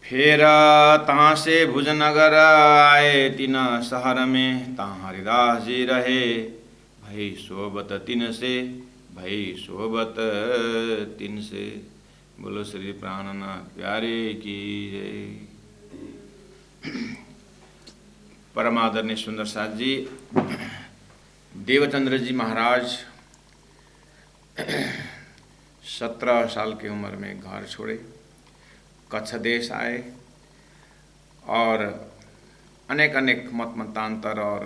फिर तहाँ से भुजनगर आए तीन शहर में, तहाँ हरिदास जी रहे भई सोबत तिन से, भई सोबत तिन से। बोलो श्री प्राणनाथ प्यारे की जय। परम आदरणीय सुंदर साथ जी, देवचंद्र जी महाराज 17 साल की उम्र में घर छोड़े, कच्छ देश आए और अनेक अनेक मत मतांतर और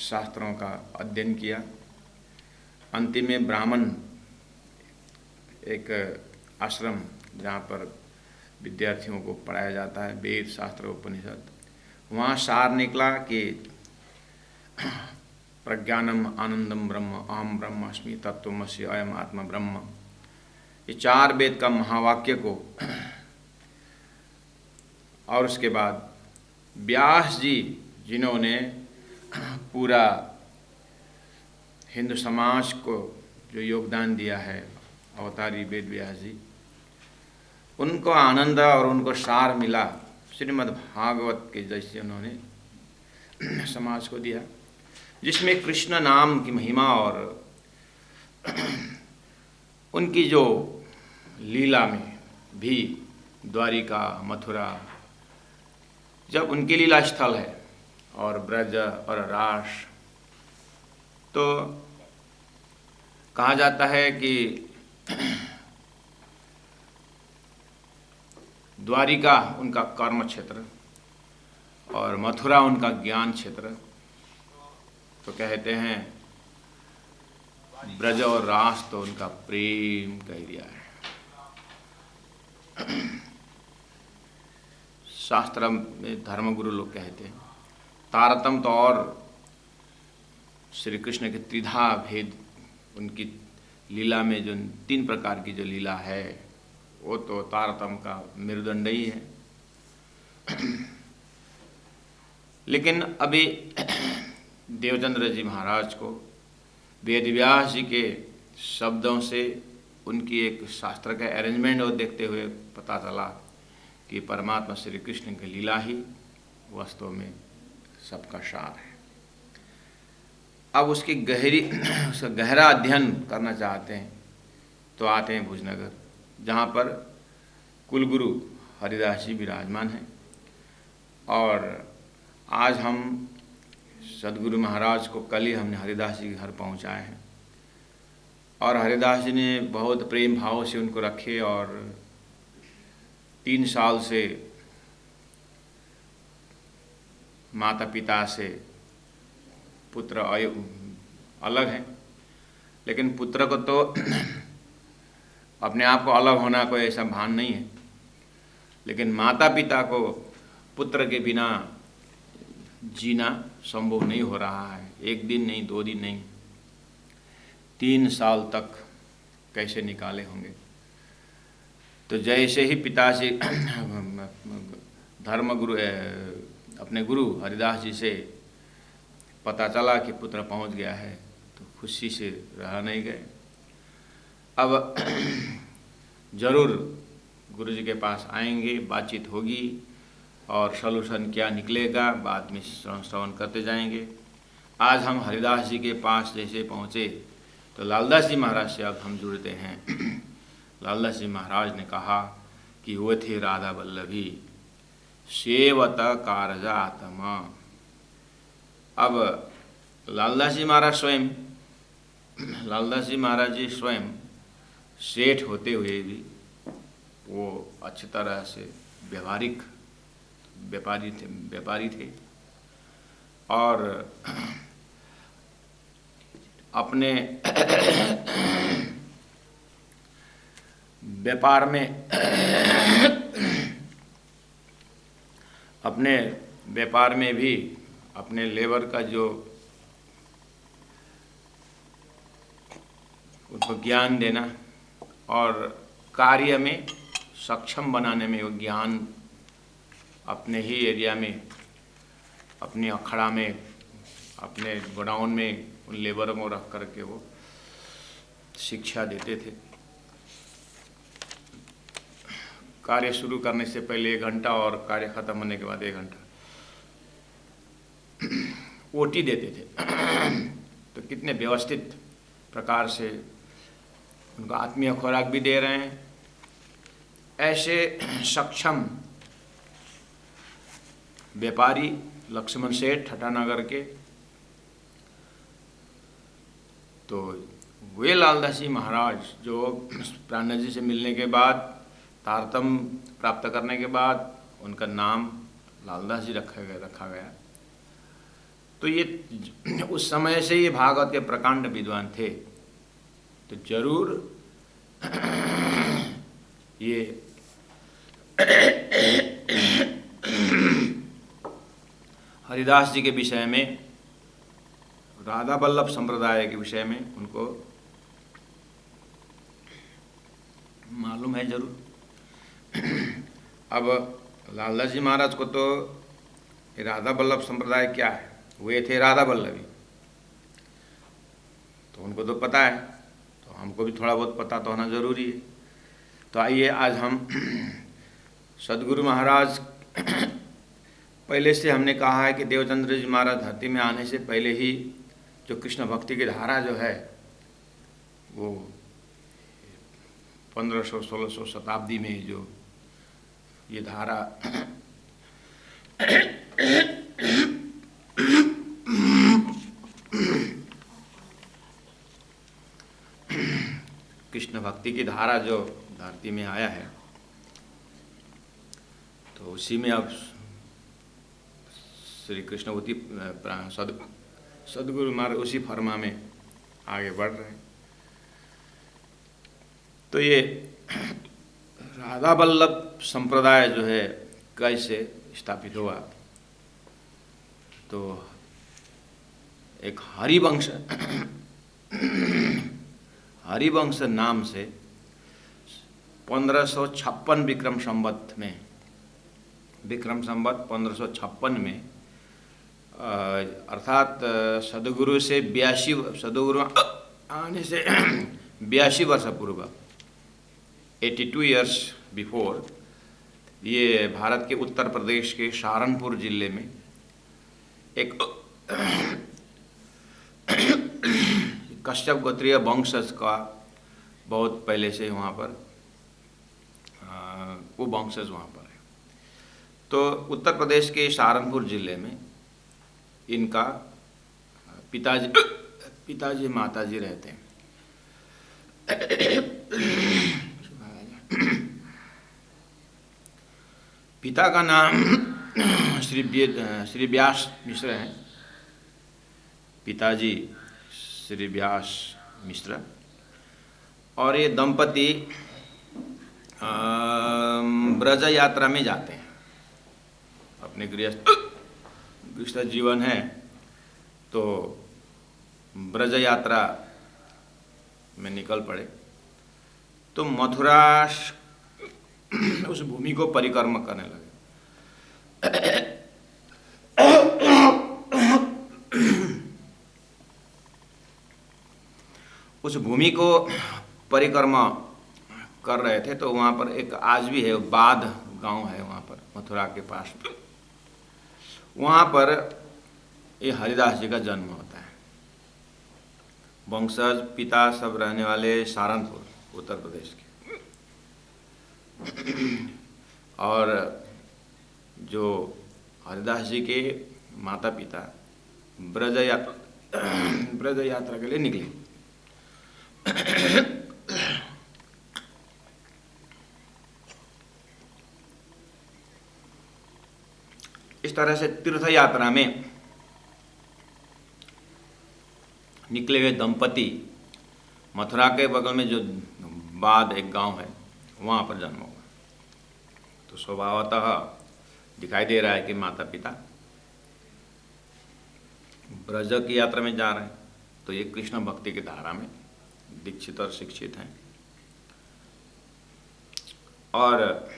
शास्त्रों का अध्ययन किया। अंतिम में ब्राह्मण एक आश्रम जहाँ पर विद्यार्थियों को पढ़ाया जाता है वेद शास्त्र उपनिषद, वहाँ सार निकला कि प्रज्ञानम आनंदम ब्रह्म, अहम ब्रह्मास्मि, तत्त्वमसि, अयम आत्मा ब्रह्म, ये 4 वेद का महावाक्य को, और उसके बाद व्यास जी जिन्होंने पूरा हिंदू समाज को जो योगदान दिया है, अवतारी वेद व्यास जी, उनको आनंद और उनको सार मिला श्रीमद् भागवत के जैसे उन्होंने समाज को दिया, जिसमें कृष्ण नाम की महिमा और उनकी जो लीला में भी द्वारिका मथुरा जब उनकी लीला स्थल है और ब्रज और रास, तो कहा जाता है कि द्वारिका उनका कर्म क्षेत्र और मथुरा उनका ज्ञान क्षेत्र। तो कहते हैं ब्रज और रास तो उनका प्रेम का एरिया है। शास्त्र में धर्मगुरु लोग कहते हैं तारतम तो और श्री कृष्ण के त्रिधा भेद, उनकी लीला में जो 3 प्रकार की जो लीला है वो तो तारतम का मेरुदंड ही है। लेकिन अभी देवचंद्र जी महाराज को वेदव्यास जी के शब्दों से उनकी एक शास्त्र का अरेंजमेंट और देखते हुए पता चला कि परमात्मा श्री कृष्ण की लीला ही वास्तव में सबका सार है। अब उसकी उसका गहरा अध्ययन करना चाहते हैं तो आते हैं भुजनगर, जहाँ पर कुलगुरु हरिदास जी विराजमान हैं। और आज हम सदगुरु महाराज को कल ही हमने हरिदास जी के घर पहुँचाए हैं और हरिदास जी ने बहुत प्रेम भाव से उनको रखे और 3 साल से माता पिता से पुत्र अलग हैं, लेकिन पुत्र को तो अपने आप को अलग होना कोई ऐसा भान नहीं है, लेकिन माता पिता को पुत्र के बिना जीना संभव नहीं हो रहा है। 1 दिन नहीं, 2 दिन नहीं, 3 साल तक कैसे निकाले होंगे। तो जैसे ही पिताजी धर्मगुरु अपने गुरु हरिदास जी से पता चला कि पुत्र पहुंच गया है तो खुशी से रह नहीं गए। अब जरूर गुरु जी के पास आएंगे, बातचीत होगी और सॉल्यूशन क्या निकलेगा बाद में श्रवण करते जाएंगे। आज हम हरिदास जी के पास जैसे पहुँचे तो लालदास जी महाराज से अब हम जुड़ते हैं। लालदास जी महाराज ने कहा कि वो थे राधा वल्लभी सेवत कारजात्मा। अब लालदास जी महाराज जी स्वयं सेठ होते हुए भी वो अच्छी तरह से व्यापारी थे और अपने व्यापार में भी अपने लेबर का जो उनको ज्ञान देना और कार्य में सक्षम बनाने में वो ज्ञान अपने ही एरिया में, अपने अखड़ा में, अपने गोडाउन में उन लेबरों को रख करके वो शिक्षा देते थे। कार्य शुरू करने से पहले 1 घंटा और कार्य खत्म होने के बाद 1 घंटा ओटी देते थे। तो कितने व्यवस्थित प्रकार से उनको आत्मीय खुराक भी दे रहे हैं। ऐसे सक्षम व्यापारी लक्ष्मण सेठ ठटानगर के, तो वे लालदास जी महाराज जो प्राणनाथ जी से मिलने के बाद, तारतम्य प्राप्त करने के बाद उनका नाम लालदास जी रखा गया। तो ये उस समय से ये भागवत के प्रकांड विद्वान थे। तो जरूर ये हरिदास जी के विषय में, राधा वल्लभ संप्रदाय के विषय में उनको मालूम है जरूर। अब लालदास जी महाराज को तो राधा वल्लभ संप्रदाय क्या है, वे थे राधा वल्लभी, तो उनको तो पता है, तो हमको भी थोड़ा बहुत पता तो होना जरूरी है। तो आइए आज हम सदगुरु महाराज, पहले से हमने कहा है कि देवचंद्र जी महाराज धरती में आने से पहले ही जो कृष्ण भक्ति की धारा जो है वो 1500-1600 शताब्दी में जो ये धारा कृष्ण भक्ति की धारा जो धरती में आया है, तो उसी में अब श्री कृष्णवती सदगुरु महाराज उसी फरमा में आगे बढ़ रहे हैं। तो ये राधा वल्लभ संप्रदाय जो है कैसे स्थापित हुआ, तो एक हरिवंश नाम से 1556 विक्रम संवत में, विक्रम संवत 1556 में, अर्थात सदगुरु से 82, सदगुरु आने से 82 वर्ष पूर्व, 82 ईयर्स बिफोर, ये भारत के उत्तर प्रदेश के सहारनपुर जिले में एक कश्यप गोत्रीय वंशज का बहुत पहले से वहाँ पर वो वंशज वहाँ पर है। तो उत्तर प्रदेश के सहारनपुर जिले में इनका पिताजी माताजी रहते हैं। पिता का नाम श्री व्यास मिश्र है, पिताजी श्री व्यास मिश्र। और ये दंपति ब्रज यात्रा में जाते हैं, अपने गृहस्थ जीवन है तो ब्रज यात्रा में निकल पड़े। तो मथुरा उस भूमि को परिक्रमा करने लगे। उस भूमि को परिक्रमा कर रहे थे, तो वहाँ पर एक आज भी है, बाध गांव है वहाँ पर मथुरा के पास। वहाँ पर ये हरिदास जी का जन्म होता है। वंशज पिता सब रहने वाले सहारनपुर उत्तर प्रदेश के, और जो हरिदास जी के माता पिता ब्रज यात्रा के लिए निकले। इस तरह से तीर्थ यात्रा में निकले हुए दंपति मथुरा के बगल में जो बाद एक गांव है वहाँ पर जन्म हुआ। तो स्वभावतः दिखाई दे रहा है कि माता पिता ब्रज की यात्रा में जा रहे हैं, तो ये कृष्ण भक्ति की धारा में दीक्षित और शिक्षित हैं। और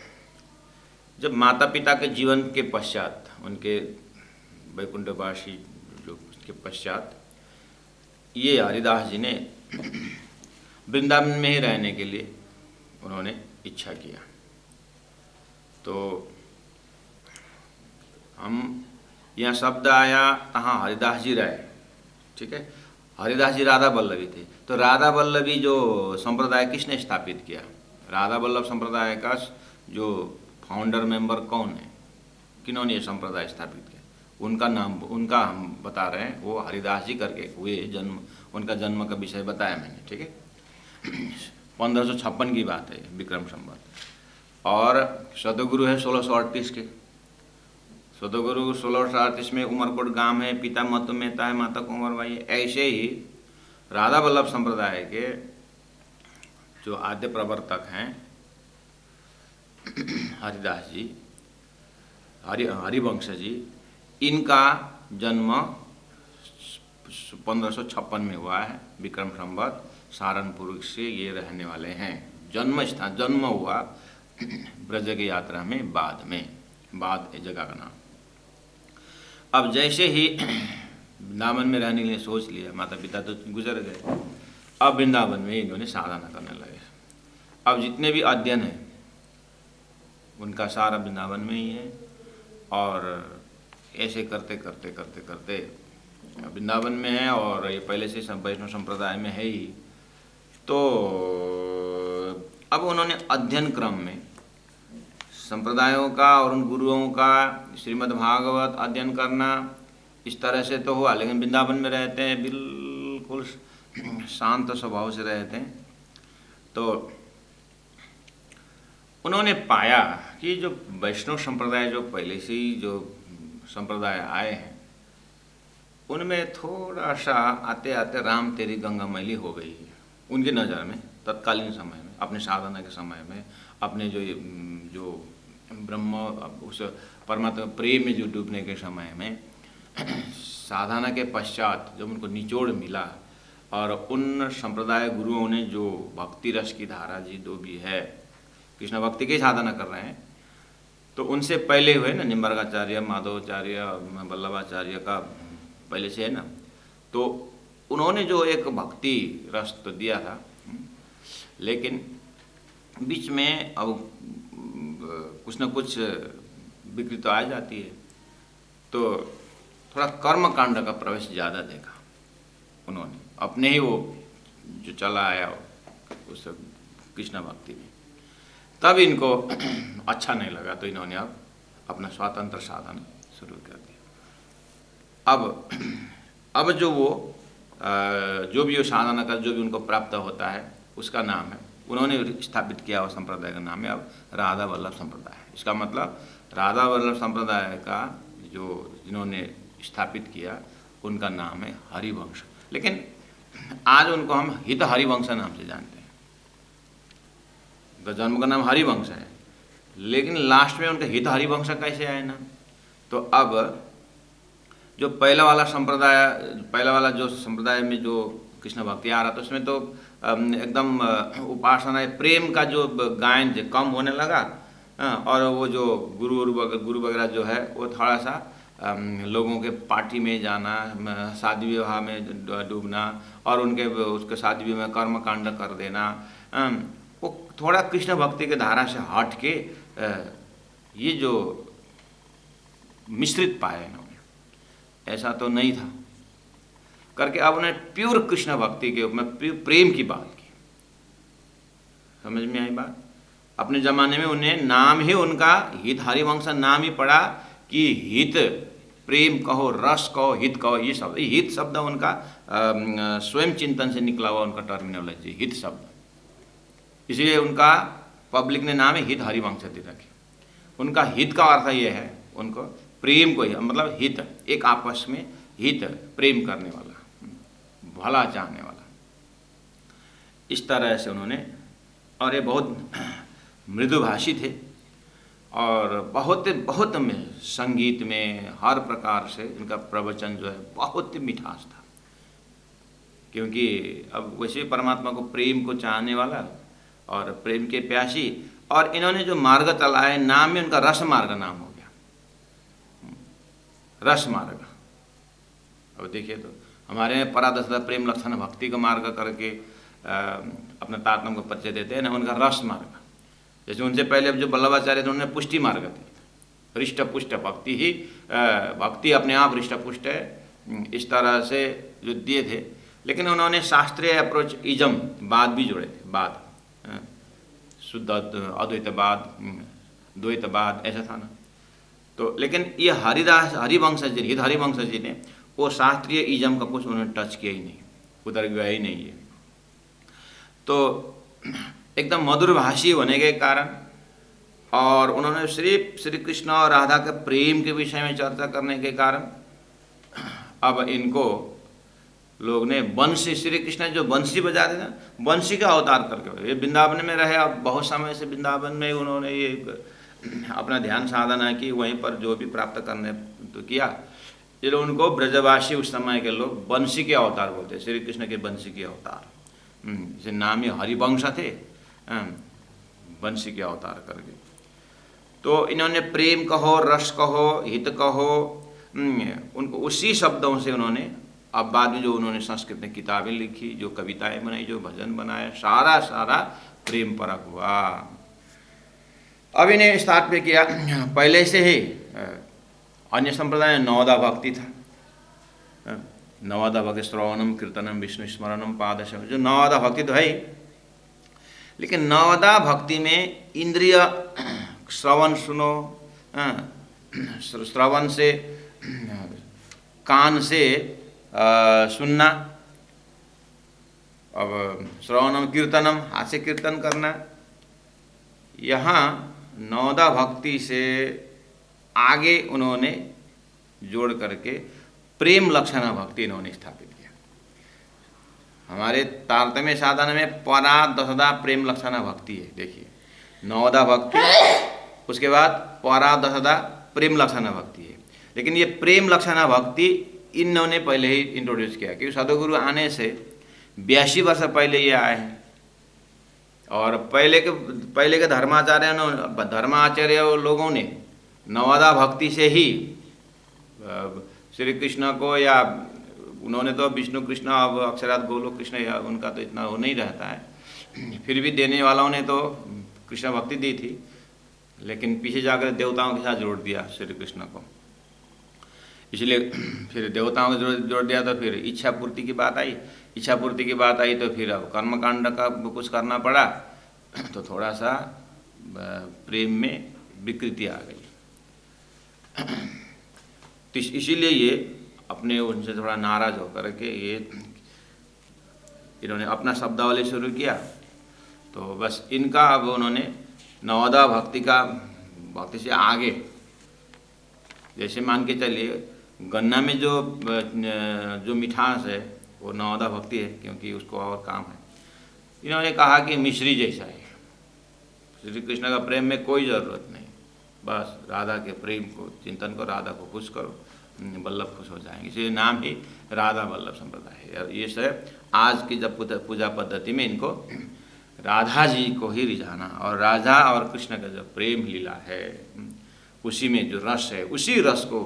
जब माता पिता के जीवन के पश्चात, उनके वैकुंठवासी जो उसके पश्चात, ये हरिदास जी ने वृंदावन में ही रहने के लिए उन्होंने इच्छा किया। तो हम यहाँ शब्द आया तहाँ हरिदास जी रहे, ठीक है। हरिदास जी राधा वल्लभी थे, तो राधा वल्लभी जो संप्रदाय किसने स्थापित किया? राधा वल्लभ संप्रदाय का जो फाउंडर मेंबर कौन है, किन्होंने ये संप्रदाय स्थापित किया? उनका नाम, उनका हम बता रहे हैं, वो हरिदास जी करके हुए जन्म, उनका जन्म का विषय बताया मैंने, ठीक है। 1556 की बात है, विक्रम संवत। और सदगुरु है 1638 के। सदगुरु 1638 में उमरकोट गांव है, पिता मत्तु मेहता है, माता कुंवर बाई है। ऐसे ही राधा वल्लभ संप्रदाय के जो आद्य प्रवर्तक हैं हरिदास जी, हरिवंश जी, इनका जन्म 1556 में हुआ है, विक्रम संवत। सहारनपुर से ये रहने वाले हैं। जन्म स्थान, जन्म हुआ ब्रज की यात्रा में, बाद जगह का नाम। अब जैसे ही वृंदावन में रहने के लिए सोच लिया, माता पिता तो गुजर गए, अब वृंदावन में इन्होंने साधना करने लगे। अब जितने भी अध्ययन है उनका सारा वृंदावन में ही है। और ऐसे करते करते करते करते वृंदावन में है, और ये पहले से वैष्णव संप्रदाय में है ही। तो अब उन्होंने अध्ययन क्रम में संप्रदायों का और उन गुरुओं का श्रीमद् भागवत अध्ययन करना, इस तरह से तो हुआ। लेकिन वृंदावन में रहते हैं, बिल्कुल शांत स्वभाव से रहते हैं। तो उन्होंने पाया कि जो वैष्णव संप्रदाय, जो पहले से ही जो संप्रदाय आए हैं, उनमें थोड़ा सा आते आते राम तेरी गंगा मैली हो गई है उनकी नज़र में, तत्कालीन समय में, अपने साधना के समय में, अपने जो ब्रह्म, उस परमात्मा प्रेम में जो डूबने के समय में, साधना के पश्चात जब उनको निचोड़ मिला, और उन संप्रदाय गुरुओं ने जो भक्ति रस की धारा जी जो भी है, कृष्ण भक्ति की साधना कर रहे हैं, तो उनसे पहले हुए ना, निम्बर्गाचार्य, माधवाचार्य, वल्लभाचार्य का पहले से है ना, तो उन्होंने जो एक भक्ति रस तो दिया था, लेकिन बीच में अब कुछ न कुछ विकृति तो आ जाती है। तो थोड़ा कर्म कांड का प्रवेश ज़्यादा देखा उन्होंने, अपने ही वो जो चला आया उस कृष्ण भक्ति में। तब इनको अच्छा नहीं लगा, तो इन्होंने अब अपना स्वतंत्र साधन शुरू कर दिया। अब जो वो जो भी वो साधना का जो भी उनको प्राप्त होता है, उसका नाम है, उन्होंने स्थापित किया हुआ संप्रदाय का नाम है अब राधा वल्लभ संप्रदाय। इसका मतलब राधा वल्लभ संप्रदाय का जो जिन्होंने स्थापित किया, उनका नाम है हरिवंश। लेकिन आज उनको हम हित हरिवंश नाम से जानते हैं। उनका जन्म का नाम हरिवंश है, लेकिन लास्ट में उनका हित हरिवंश कैसे आए ना? तो अब जो पहला वाला जो संप्रदाय में जो कृष्ण भक्ति आ रहा था, उसमें तो एकदम उपासना प्रेम का जो गायन कम होने लगा, और वो जो गुरु वगैरह जो है, वो थोड़ा सा लोगों के पार्टी में जाना, शादी विवाह में डूबना, और उसके शादी विवाह में कर्म कांड कर देना, वो थोड़ा कृष्ण भक्ति के धारा से हट के ये जो मिश्रित पाए इन्होंने, ऐसा तो नहीं था करके अब उन्हें प्योर कृष्ण भक्ति के में प्रेम की बात की। समझ में आई बात? अपने ज़माने में उन्हें नाम ही उनका हित हरिवंश नाम ही पड़ा कि हित, प्रेम कहो, रस कहो, हित कहो, ये शब्द, हित शब्द उनका स्वयं चिंतन से निकला हुआ उनका टर्मिनोलॉजी, हित शब्द। इसलिए उनका पब्लिक ने नाम है हित हरिवंश दे रखे। उनका हित का अर्थ ये है, उनको प्रेम को ही, मतलब हित, एक आपस में हित, प्रेम करने वाला, भला चाहने वाला, इस तरह से उन्होंने। और ये बहुत मृदुभाषी थे, और बहुत में संगीत में हर प्रकार से इनका प्रवचन जो है बहुत मिठास था। क्योंकि अब वैसे परमात्मा को, प्रेम को चाहने वाला और प्रेम के प्यासी, और इन्होंने जो मार्ग चला है, नाम में उनका रस मार्ग नाम हो गया, रस मार्ग। अब देखिए तो हमारे यहाँ परादशता प्रेम लक्षण भक्ति का मार्ग करके अपने तात्म को परिचय देते हैं ना, उनका रस मार्ग। जैसे उनसे पहले जो वल्लभाचार्य थे उन्होंने पुष्टि मार्ग थे, हृष्ट पुष्ट भक्ति ही, भक्ति अपने आप हृष्ट पुष्ट है, इस तरह से जो दिए थे। लेकिन उन्होंने शास्त्रीय अप्रोच इजम बाद भी जोड़े थे, बाद शुद्ध अद्वैतवाद, द्वैतवाद ऐसा था ना। तो लेकिन ये हरिवंश जी, हित हरिवंश जी ने वो शास्त्रीय इजम का कुछ उन्होंने टच किया ही नहीं, उधर गया ही नहीं है। तो एकदम मधुरभाषी होने के कारण और उन्होंने सिर्फ श्री कृष्ण और राधा के प्रेम के विषय में चर्चा करने के कारण अब इनको लोग ने बंसी, श्री कृष्ण जो बंसी बजाते ना, बंसी का अवतार करके, ये वृंदावन में रहे, अब बहुत समय से वृंदावन में उन्होंने ये अपना ध्यान साधना की, वहीं पर जो भी प्राप्त करने तो किया। ये लोग उनको ब्रजवासी उस समय के लोग बंसी के अवतार बोलते, श्री कृष्ण के बंसी के अवतार, जैसे नाम ही हरिवंश थे, बंसी के अवतार करके। तो इन्होंने प्रेम कहो, रस कहो, हित कहो, उनको उसी शब्दों से उन्होंने, अब बाद में जो उन्होंने संस्कृत में किताबें लिखी, जो कविताएं बनाई, जो भजन बनाए, सारा प्रेम परक हुआ। अब इन्हें स्थापित किया, पहले से ही अन्य संप्रदाय में नवदा भक्ति था, नवदा भक्ति, श्रवणम कीर्तनम विष्णु स्मरणम पादशम, जो नवदा भक्ति तो है ही। लेकिन नवदा भक्ति में इंद्रिय श्रवण सुनो, श्रवण से कान से सुनना, अब श्रवणम कीर्तनम हाथ से कीर्तन करना। यहाँ नवदा भक्ति से आगे उन्होंने जोड़ करके प्रेम लक्षणा भक्ति इन्होंने स्थापित किया। हमारे तारतम्य साधन में परा दशदा प्रेम लक्षणा भक्ति है, देखिए नवदा भक्ति, उसके बाद परा दशदा प्रेम लक्षणा भक्ति है। लेकिन ये प्रेम लक्षणा भक्ति इन्होंने पहले ही इंट्रोड्यूस किया, क्योंकि सदगुरु आने से 82 वर्ष पहले ये आए हैं। और पहले के धर्माचार्य लोगों ने नवदा भक्ति से ही श्री कृष्ण को, या उन्होंने तो विष्णु कृष्ण, अब अक्षरात गोलोक कृष्ण, या उनका तो इतना वो नहीं रहता है, फिर भी देने वालों ने तो कृष्ण भक्ति दी थी, लेकिन पीछे जाकर देवताओं के साथ जोड़ दिया श्री कृष्ण को। इसलिए फिर देवताओं को जोड़ दिया, तो फिर इच्छा पूर्ति की बात आई, इच्छा पूर्ति की बात आई तो फिर अब कर्मकांड का कुछ करना पड़ा, तो थोड़ा सा प्रेम में विकृति आ गई। तो इसीलिए ये अपने उनसे थोड़ा नाराज होकर के ये इन्होंने अपना शब्दावली शुरू किया। तो बस इनका अब उन्होंने नवदा भक्ति से आगे, जैसे मान के चलिए गन्ना में जो मिठास है वो नवदा भक्ति है, क्योंकि उसको और काम है। इन्होंने कहा कि मिश्री जैसा है, श्री कृष्ण का प्रेम में कोई ज़रूरत नहीं, बस राधा के प्रेम को, चिंतन को, राधा को खुश करो, वल्लभ खुश हो जाएंगे। इसलिए नाम ही राधा वल्लभ संप्रदाय है। और ये सब आज की जब पूजा पद्धति में इनको राधा जी को ही रिझाना, और राधा और कृष्ण का जो प्रेम लीला है उसी में जो रस है, उसी रस को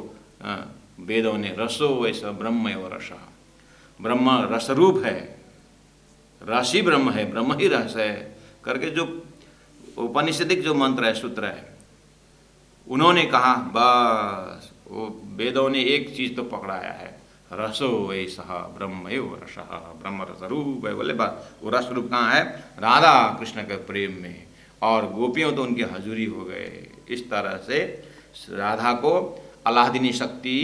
वेदों ने रसो वैसा ब्रह्म एवं रस, ब्रह्म रसरूप है, रस ही ब्रह्म है, ब्रह्म ही रस है करके जो उपनिषदिक जो मंत्र है, सूत्र है, उन्होंने कहा बस वो वेदों ने एक चीज़ तो पकड़ाया है, रसो वैसा ब्रह्म एवं रस, ब्रह्म रसरूप है। बोले बस वो रस रूप कहाँ है? राधा कृष्ण के प्रेम में, और गोपियों तो उनकी हजूरी हो गए। इस तरह से राधा को अलादीनी शक्ति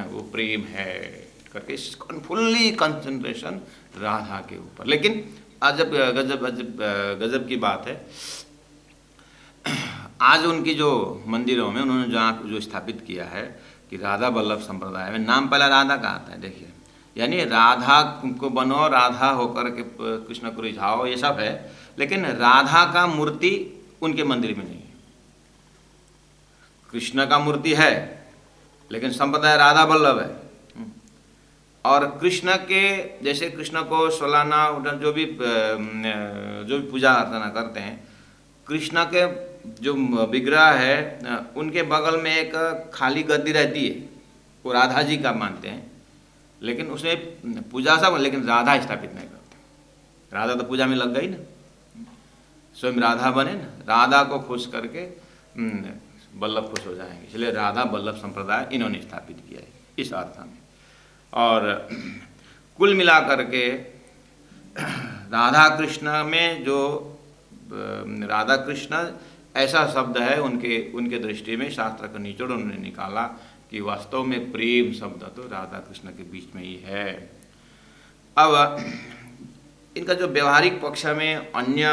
वो प्रेम है करके फुल्ली कंसंट्रेशन राधा के ऊपर। लेकिन गजब की बात है, आज उनकी जो मंदिरों में उन्होंने जहाँ जो स्थापित किया है कि राधा वल्लभ संप्रदाय में, नाम पहला राधा का आता है, देखिए, यानी राधा को बनो, राधा होकर के कृष्ण को रिझाओ, ये सब है, लेकिन राधा का मूर्ति उनके मंदिर में नहीं है। कृष्ण का मूर्ति है लेकिन संप्रदाय राधा वल्लभ है। और कृष्ण के जैसे कृष्ण को सोलाना जो भी पूजा अर्चना करते हैं, कृष्ण के जो विग्रह है उनके बगल में एक खाली गद्दी रहती है, वो राधा जी का मानते हैं, लेकिन उसमें पूजा सब, लेकिन राधा स्थापित नहीं करते। राधा तो पूजा में लग गई ना, स्वयं राधा बने ना, राधा को खुश करके वल्लभ खुश हो जाएंगे, इसलिए राधा वल्लभ संप्रदाय इन्होंने स्थापित किया है इस अर्थ में। और कुल मिलाकर के राधा कृष्ण में जो राधा कृष्ण ऐसा शब्द है उनके दृष्टि में, शास्त्र का निचोड़ उन्होंने निकाला कि वास्तव में प्रेम शब्द तो राधा कृष्ण के बीच में ही है। अब इनका जो व्यवहारिक पक्ष में अन्य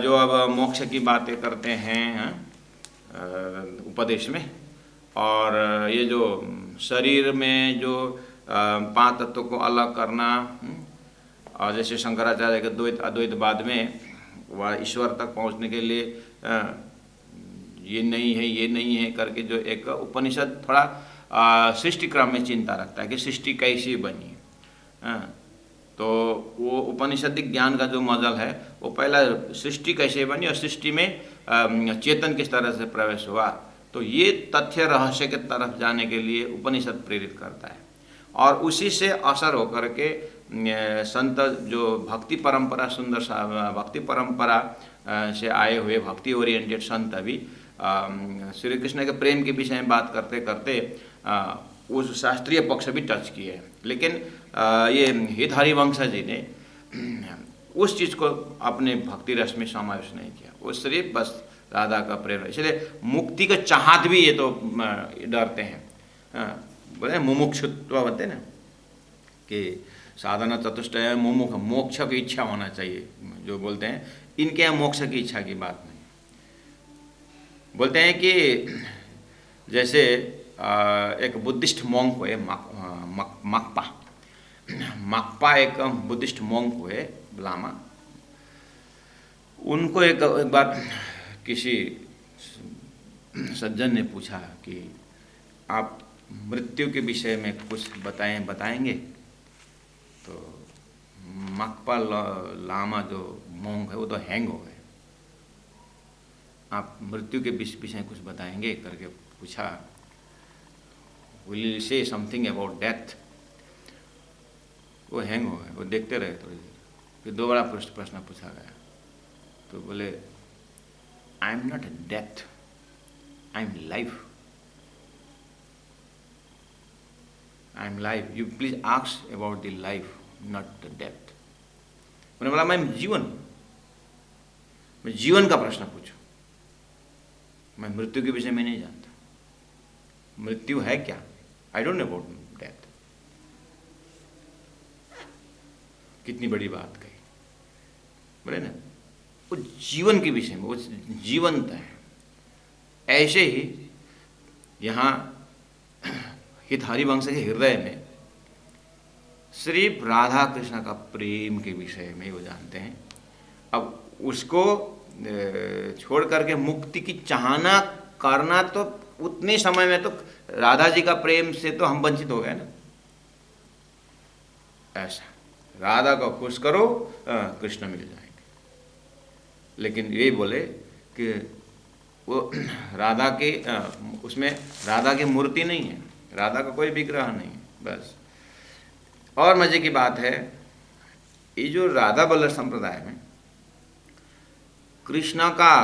जो अब मोक्ष की बातें करते हैं उपदेश में, और ये जो शरीर में जो 5 तत्वों को अलग करना, और जैसे शंकराचार्य के द्वैत अद्वैतवाद में वह ईश्वर तक पहुंचने के लिए ये नहीं है करके जो एक उपनिषद थोड़ा सृष्टि क्रम में चिंता रखता है कि सृष्टि कैसी बनी। तो वो उपनिषदिक ज्ञान का जो मॉडल है वो पहला सृष्टि कैसे बनी और सृष्टि में चेतन किस तरह से प्रवेश हुआ, तो ये तथ्य रहस्य के तरफ जाने के लिए उपनिषद प्रेरित करता है। और उसी से असर होकर के संत जो भक्ति परंपरा, सुंदर भक्ति परंपरा से आए हुए भक्ति ओरिएंटेड संत भी श्री कृष्ण के प्रेम के विषय में बात करते करते उस शास्त्रीय पक्ष भी टच किए। लेकिन ये हित हरिवंश जी ने उस चीज़ को अपने भक्ति रस में समावेश नहीं किया, वो सिर्फ बस राधा का प्रेम। इसलिए मुक्ति का चाहत भी ये तो डरते हैं, बोले मुमुक्षुत्व होते ना कि साधना चतुष्टय मुमुख, मोक्ष की इच्छा होना चाहिए जो बोलते हैं, इनके यहाँ मोक्ष की इच्छा की बात नहीं। बोलते हैं कि जैसे एक बुद्धिस्ट मोंक हुए माकपा एक बुद्धिस्ट मोंक हुए लामा, उनको एक बार किसी सज्जन ने पूछा कि आप मृत्यु के विषय में कुछ बताएंगे। तो माकपा लामा जो मोंक है वो तो हैंग हो गए, आप मृत्यु के विषय कुछ बताएंगे करके पूछा, विल यू से समथिंग अबाउट डेथ। वो हैंग हो गए, वो देखते रहे थोड़ी देर, फिर दोबारा प्रश्न पूछा गया तो बोले I am not death, I am life, I am life, you please ask about the life not the death. उन्होंने बोला मैं जीवन का प्रश्न पूछूं, मैं मृत्यु के विषय में नहीं जानता, मृत्यु है क्या, I don't know about death. कितनी बड़ी बात कही, बोले ना वो जीवन के विषय में, वो जीवंत है। ऐसे ही यहाँ हित हरिवंश के हृदय में सिर्फ राधा कृष्ण का प्रेम के विषय में वो जानते हैं। अब उसको छोड़ करके मुक्ति की चाहना करना, तो उतने समय में तो राधा जी का प्रेम से तो हम वंचित हो गए ना। ऐसा राधा को खुश करो कृष्ण मिल जाएंगे। लेकिन ये बोले कि वो राधा के उसमें राधा की मूर्ति नहीं है, राधा का कोई विग्रह नहीं है बस। और मजे की बात है, ये जो राधा वल्लभ संप्रदाय में कृष्ण का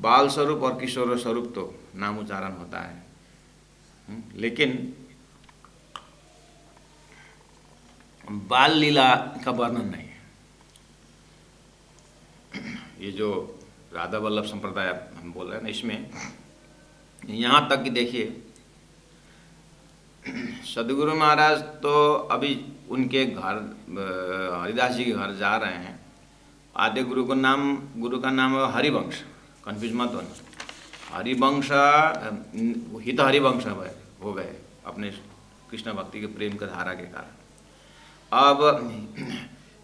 बाल स्वरूप और किशोर स्वरूप तो नाम उच्चारण होता है, लेकिन बाल लीला का वर्णन नहीं है। ये जो राधा वल्लभ संप्रदाय हम बोल रहे हैं ना, इसमें यहाँ तक कि देखिए सदगुरु महाराज तो अभी उनके घर हरिदास जी के घर जा रहे हैं। आद्य गुरु का नाम है हरिवंश, कन्फ्यूज मत होना। हरिवंश हित हरिवंश हो गए अपने कृष्ण भक्ति के प्रेम का धारा के कारण। अब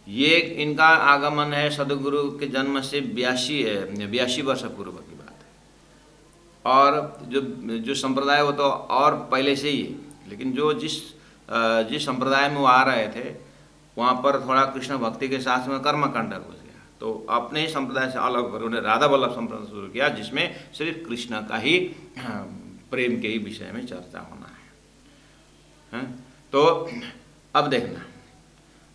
ये इनका आगमन है सदगुरु के जन्म से 82 वर्ष पूर्व की बात है। और जो संप्रदाय वो तो और पहले से ही है, लेकिन जो जिस संप्रदाय में वो आ रहे थे वहाँ पर थोड़ा कृष्ण भक्ति के साथ में कर्मकांड घुस गया, तो अपने ही संप्रदाय से अलग होकर उन्हें राधा वल्लभ संप्रदाय शुरू किया, जिसमें सिर्फ कृष्ण का ही प्रेम के ही विषय में चर्चा होना है। तो अब देखना,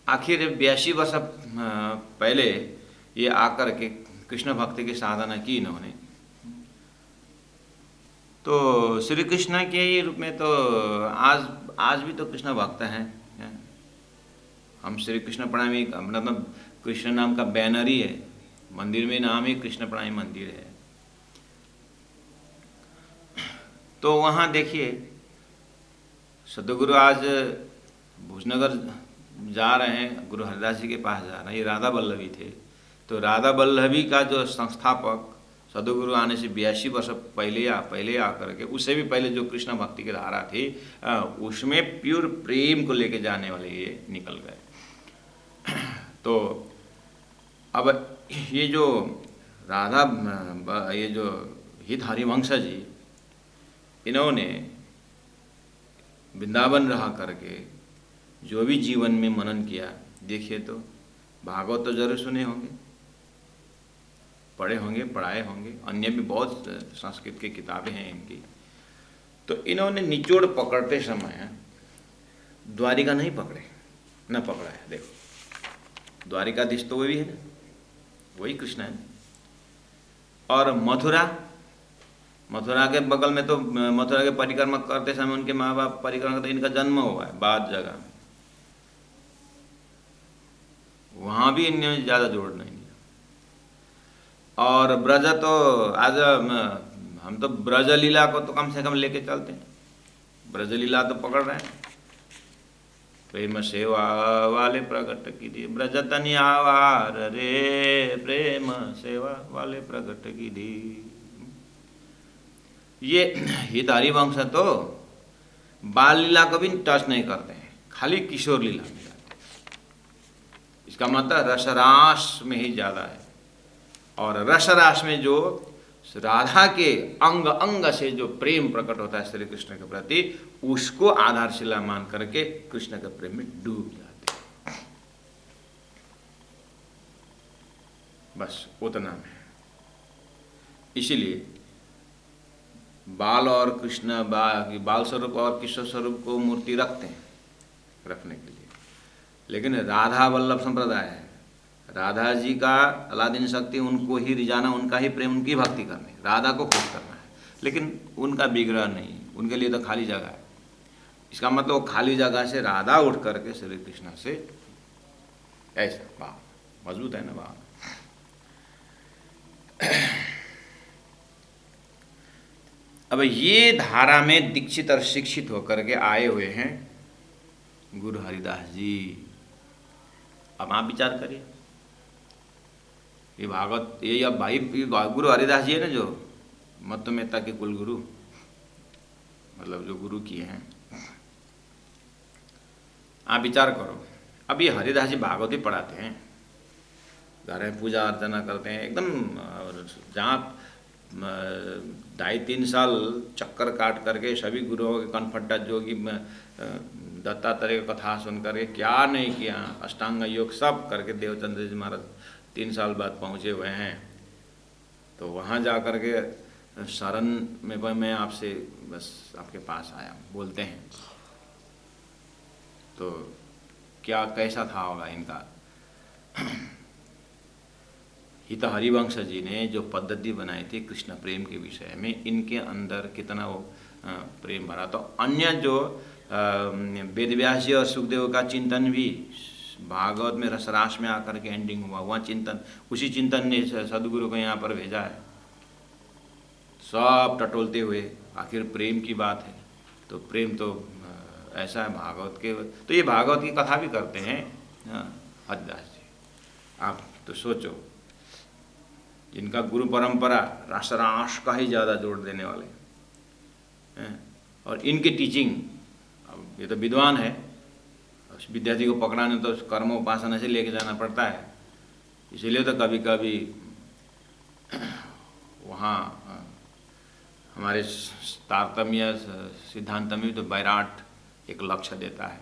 आखिर 82 वर्ष पहले ये आकर के कृष्ण भक्ति की साधना की इन्होंने। तो श्री कृष्ण के ही रूप में तो आज आज भी तो कृष्ण भक्त हैं। हम श्री कृष्ण प्रणामी, मतलब कृष्ण नाम का बैनर ही है, मंदिर में नाम ही कृष्ण प्रणामी मंदिर है। तो वहाँ देखिए सदगुरु आज भूषनगर जा रहे हैं, गुरु हरिदास जी के पास जा रहे हैं। ये राधा वल्लभी थे। तो राधा वल्लभी का जो संस्थापक सदगुरु आने से 82 वर्ष पहले आकर के, उससे भी पहले जो कृष्ण भक्ति की धारा थी उसमें प्योर प्रेम को लेके जाने वाले ये निकल गए। तो अब ये जो ये जो हित हरिवंश जी, इन्होंने वृंदावन रहा करके जो भी जीवन में मनन किया, देखिए तो भागवत तो जरूर सुने होंगे, पढ़े होंगे, पढ़ाए होंगे, अन्य भी बहुत संस्कृत की किताबें हैं इनकी। तो इन्होंने निचोड़ पकड़ते समय द्वारिका नहीं पकड़े, न पकड़ा है। देखो द्वारिकाधीश तो वही है ना, वही कृष्ण है। और मथुरा के बगल में तो मथुरा के परिक्रमा करते समय उनके माँ बाप परिक्रमा करते, इनका जन्म हुआ है बाद जगह, वहाँ भी इन्होंने ज़्यादा जोड़ नहीं दिया। और ब्रज तो आज हम तो ब्रज लीला को तो कम से कम लेके चलते हैं, ब्रज लीला तो पकड़ रहे हैं। प्रेम सेवा वाले प्रकट की दी ब्रज तनि आवार रे, प्रेम सेवा वाले प्रकट की दी। ये हित हरिवंश तो बाल लीला को भी टच नहीं करते हैं, खाली किशोर लीला में जाते हैं। इसका मतलब रसरास में ही ज़्यादा है। और रसरास में जो राधा के अंग अंग से जो प्रेम प्रकट होता है श्री कृष्ण के प्रति, उसको आधारशिला मान करके कृष्ण के प्रेम में डूब जाते हैं। बस उतना में। इसीलिए बाल और कृष्ण बाल स्वरूप और किशोर स्वरूप को मूर्ति रखते हैं रखने के लिए, लेकिन राधा वल्लभ संप्रदाय है। राधा जी का अलादीन शक्ति उनको ही रिझाना, उनका ही प्रेम, उनकी भक्ति करनी, राधा को खुश करना है, लेकिन उनका विग्रह नहीं, उनके लिए तो खाली जगह है। इसका मतलब खाली जगह से राधा उठ करके श्री कृष्ण से ऐसा भाव मजबूत है ना भाव। अब ये धारा में दीक्षित और शिक्षित होकर के आए हुए हैं गुरु हरिदास जी। अब आप विचार करिए, ये भागवत ये अब भाई गुरु हरिदास जी है ना, जो मत्त मेहता के कुल गुरु, मतलब जो गुरु किए हैं। आप विचार करो, अब ये हरिदास जी भागवत ही पढ़ाते हैं, घर में पूजा अर्चना करते हैं एकदम, जहाँ 2.5-3 साल चक्कर काट करके सभी गुरुओं के कनफट्टा जोगी दत्तात्रेय की कथा सुन करके क्या नहीं किया, अष्टांग योग सब करके देवचंद्र जी महाराज 3 साल बाद पहुँचे हुए हैं। तो वहाँ जा कर के शरण में मैं आपसे बस आपके पास आया, बोलते हैं तो क्या कैसा था होगा इनका। हित हरिवंश जी ने जो पद्धति बनाई थी कृष्ण प्रेम के विषय में, इनके अंदर कितना वो प्रेम भरा। तो अन्य जो वेदव्यास जी और सुखदेव का चिंतन भी भागवत में रसरास में आकर के एंडिंग हुआ, वहाँ चिंतन, उसी चिंतन ने सदगुरु को यहाँ पर भेजा है, सब टटोलते हुए आखिर प्रेम की बात है। तो प्रेम तो ऐसा है भागवत के, तो ये भागवत की कथा भी करते हैं हरिदास जी। आप तो सोचो, जिनका गुरु परंपरा रसरास का ही ज़्यादा जोड़ देने वाले हैं, और इनकी टीचिंग, अब ये तो विद्वान है, उस विद्यार्थी को पकड़ाने तो कर्म उपासना से लेके जाना पड़ता है। इसीलिए तो कभी कभी वहाँ हमारे तारतम्य सिद्धांत में तो वैराट एक लक्ष्य देता है,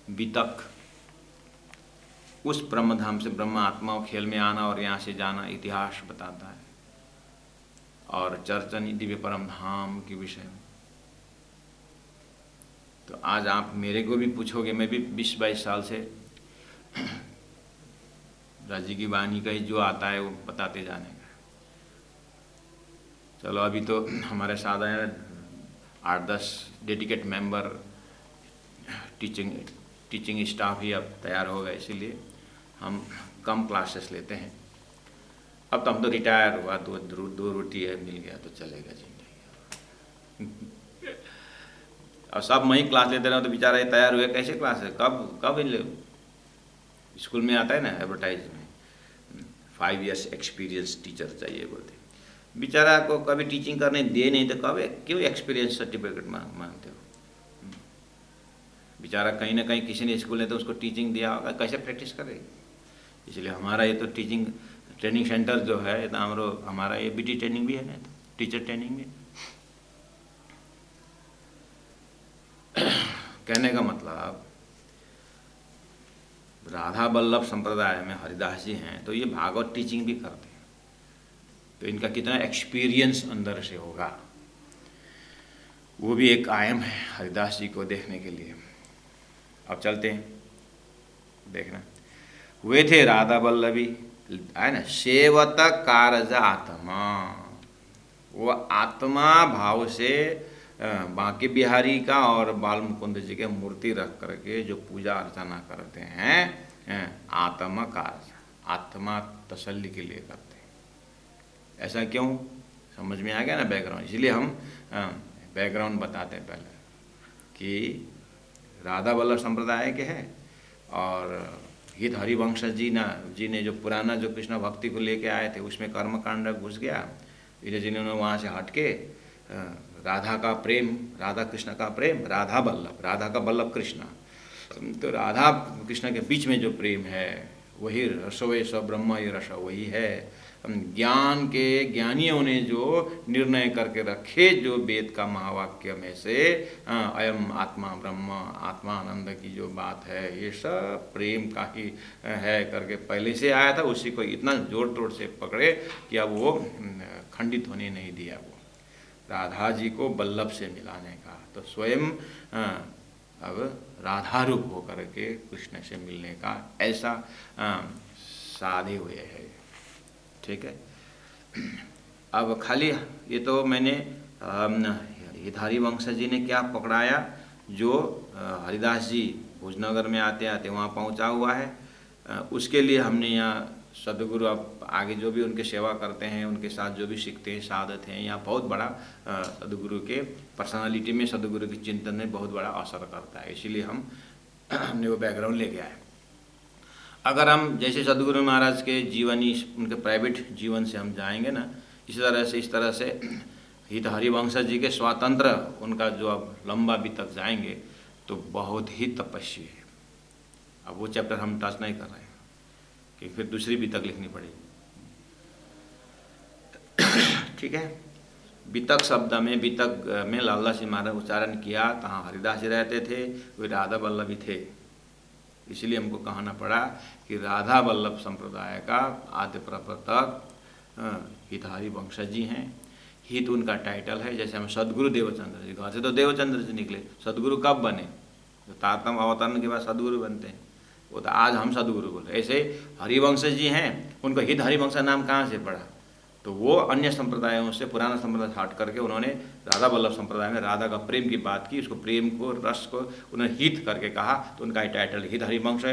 वितक, उस ब्रह्मधाम से ब्रह्म आत्मा खेल में आना और यहाँ से जाना इतिहास बताता है, और चर्चन दिव्य परम धाम के विषय में। तो आज आप मेरे को भी पूछोगे, मैं भी 20-22 साल से राजी की वाणी का ही जो आता है वो बताते जाने का। चलो अभी तो हमारे साथ हैं 8-10 डेडिकेट मेंबर, टीचिंग स्टाफ ही अब तैयार हो गए, इसीलिए हम कम क्लासेस लेते हैं। अब तो हम तो रिटायर हुआ, दो रोटी है मिल गया तो चलेगा जिंदगी। और सब वहीं क्लास लेते रहो तो बेचारा ये तैयार हुए कैसे क्लास है, कब कब इन स्कूल में आता है ना एडवर्टाइज में 5 years एक्सपीरियंस टीचर चाहिए बोलते, बेचारा को कभी टीचिंग करने दे नहीं तो कब क्यों एक्सपीरियंस सर्टिफिकेट मांगते हो। बेचारा कहीं ना कहीं किसी ने स्कूल ने तो उसको टीचिंग दिया होगा, कैसे प्रैक्टिस करेगी। इसलिए हमारा ये तो टीचिंग ट्रेनिंग सेंटर जो है ये तो हमारा ये बीटी ट्रेनिंग भी है ना, टीचर ट्रेनिंग भी। कहने का मतलब राधा वल्लभ संप्रदाय में हरिदास जी हैं तो ये भागवत टीचिंग भी करते हैं, तो इनका कितना एक्सपीरियंस अंदर से होगा वो भी एक आयाम है हरिदास जी को देखने के लिए। अब चलते हैं, देखना वे थे राधा वल्लभी है ना, सेवत कारज आत्मा, वो आत्मा भाव से बांके बिहारी का और बाल मुकुंद जी के मूर्ति रख करके जो पूजा अर्चना करते हैं आत्मा कारज, आत्मा तसल्ली के लिए करते हैं। ऐसा क्यों, समझ में आ गया ना बैकग्राउंड, इसलिए हम बैकग्राउंड बताते हैं पहले कि राधा वल्लभ संप्रदाय के हैं और हित हरिवंश जी ने जो पुराना जो कृष्ण भक्ति को लेके आए थे उसमें कर्मकांड घुस गया, इसलिए जिन्होंने वहाँ से हट के राधा का प्रेम, राधा कृष्ण का प्रेम, राधा वल्लभ, राधा का वल्लभ कृष्ण, तो राधा कृष्ण के बीच में जो प्रेम है वही रसोए स ब्रह्म ये रस वही है। ज्ञान के ज्ञानियों ने जो निर्णय करके रखे जो वेद का महावाक्य में से अयम आत्मा ब्रह्म, आत्मा आनंद की जो बात है ये सब प्रेम का ही है करके पहले से आया था, उसी को इतना जोर तोड़ से पकड़े कि अब वो खंडित होने नहीं दिया। वो राधा जी को वल्लभ से मिलाने का, तो स्वयं अब राधा रूप होकर के कृष्ण से मिलने का ऐसा साधे हुए है। ठीक है, अब खाली ये तो मैंने हितहरि वंश जी ने क्या पकड़ाया, जो हरिदास जी भुजनगर में आते आते वहाँ पहुँचा हुआ है, उसके लिए हमने यहाँ सदगुरु अब आगे जो भी उनके सेवा करते हैं उनके साथ जो भी सीखते हैं साधत हैं, यहाँ बहुत बड़ा सदगुरु के पर्सनालिटी में सदगुरु के चिंतन में बहुत बड़ा असर करता है, इसीलिए हमने वो बैकग्राउंड लेके आए। अगर हम जैसे सदगुरु महाराज के जीवनी उनके प्राइवेट जीवन से हम जाएंगे ना, इस तरह से हित हरिवंश जी के स्वातंत्र उनका जो अब लंबा भी तक जाएंगे तो बहुत ही तपस्वी है। अब वो चैप्टर हम टच नहीं कर रहे हैं कि फिर दूसरी भी तक लिखनी पड़ेगी। ठीक है, बीतक शब्द में बीतक में लालदास जी महाराज उच्चारण किया, तहाँ हरिदास जी रहते थे, वे राधा वल्लभी थे, इसलिए हमको कहना पड़ा कि राधा वल्लभ संप्रदाय का आद्य प्रवर्तक हित हरिवंश जी हैं। हित उनका टाइटल है, जैसे हम सदगुरु देवचंद्र जी, घर से तो देवचंद्र जी निकले, सदगुरु कब बने, तो तारतम अवतरण के बाद सदगुरु बनते हैं, वो तो आज हम सदगुरु बोले। ऐसे हरिवंश जी हैं, उनको हित हरिवंश नाम कहाँ से पड़ा, तो वो अन्य संप्रदायों से पुराना संप्रदाय हट करके उन्होंने राधा वल्लभ संप्रदाय में राधा का प्रेम की बात की, उसको प्रेम को रस को उन्होंने हित करके कहा, तो उनका टाइटल हित हरिवंश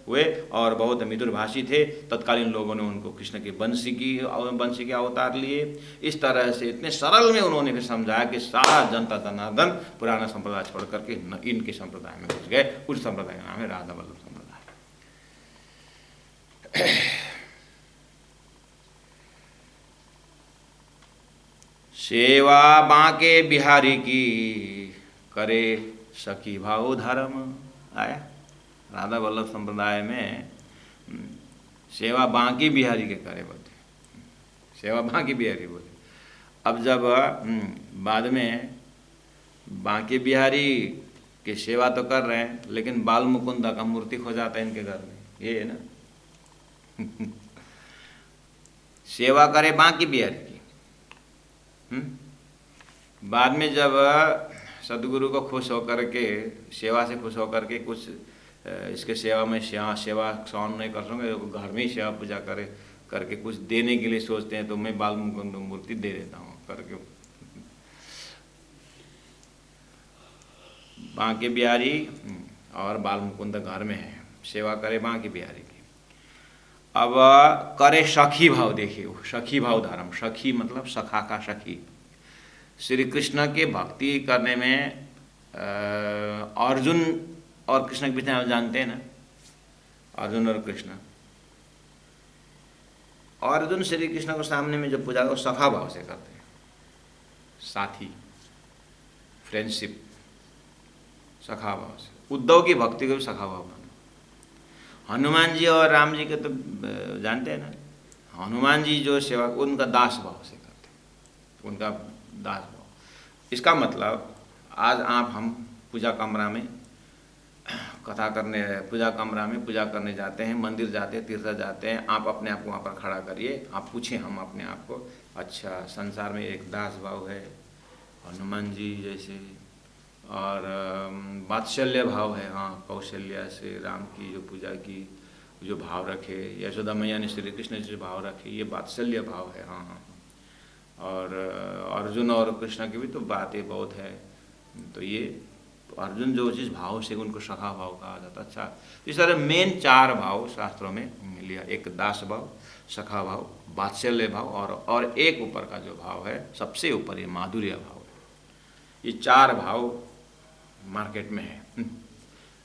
हुए और बहुत मधुरभाषी थे। तत्कालीन लोगों ने उनको कृष्ण की वंशी के अवतार लिए। इस तरह से इतने सरल में उन्होंने फिर समझाया कि सारा जनता जनार्दन पुराना संप्रदाय छोड़ करके इनके संप्रदाय में घुस गए। उस संप्रदाय का नाम है राधा वल्लभ संप्रदाय। सेवा बांके बिहारी की करे सखी भाव धर्म आया। राधा वल्लभ संप्रदाय में सेवा बांके बिहारी के करे बोलते, सेवा बांके बिहारी बोले। अब जब बाद में बांके बिहारी की सेवा तो कर रहे हैं, लेकिन बाल मुकुंदा का मूर्ति खो जाता है इनके घर में, ये है ना। सेवा करे बांके बिहारी, बाद में जब सदगुरु को खुश होकर के सेवा से खुश होकर के कुछ इसके सेवा में सेवा सौन नहीं कर सकूँगा, घर में ही सेवा पूजा करके कुछ देने के लिए सोचते हैं, तो मैं बाल मुकुंद मूर्ति दे देता हूँ करके। बांके बिहारी और बाल मुकुंद घर में है, सेवा करे बांके बिहारी की। अब करे सखी भाव, देखिए सखी भाव धर्म, सखी मतलब सखा का सखी। श्री कृष्ण के भक्ति करने में अर्जुन और कृष्ण के बीच में जानते हैं ना, अर्जुन और कृष्ण, अर्जुन श्री कृष्ण को सामने में जो पूजा वो सखा भाव से करते हैं, साथी, फ्रेंडशिप, सखा भाव से। उद्धव की भक्ति को भी सखा भाव मानो। हनुमान जी और राम जी के तो जानते हैं ना, हनुमान जी जो सेवा उनका दास भाव से करते हैं, उनका दास भाव। इसका मतलब आज हम पूजा कमरा में कथा करने, पूजा कमरा में पूजा करने जाते हैं, मंदिर जाते हैं, तीर्थ जाते हैं, आप अपने आप को वहाँ पर खड़ा करिए, आप पूछें हम अपने आप को, अच्छा संसार में एक दास भाव है हनुमान जी जैसे, और वात्सल्य भाव है, हाँ कौशल्या से राम की जो पूजा की जो भाव रखे, यशोदा मैया ने श्री कृष्ण से भाव रखे, ये वात्सल्य भाव है, हाँ हाँ। और अर्जुन और कृष्ण की भी तो बातें बहुत है, तो ये अर्जुन जो चीज़ भाव से उनको सखा भाव कहा जाता। अच्छा, इस तरह मेन 4 भाव शास्त्रों में लिया, एक दास भाव, सखा भाव, वात्सल्य भाव, और एक ऊपर का जो भाव है सबसे ऊपर ये माधुर्य भाव है। ये 4 भाव मार्केट में है,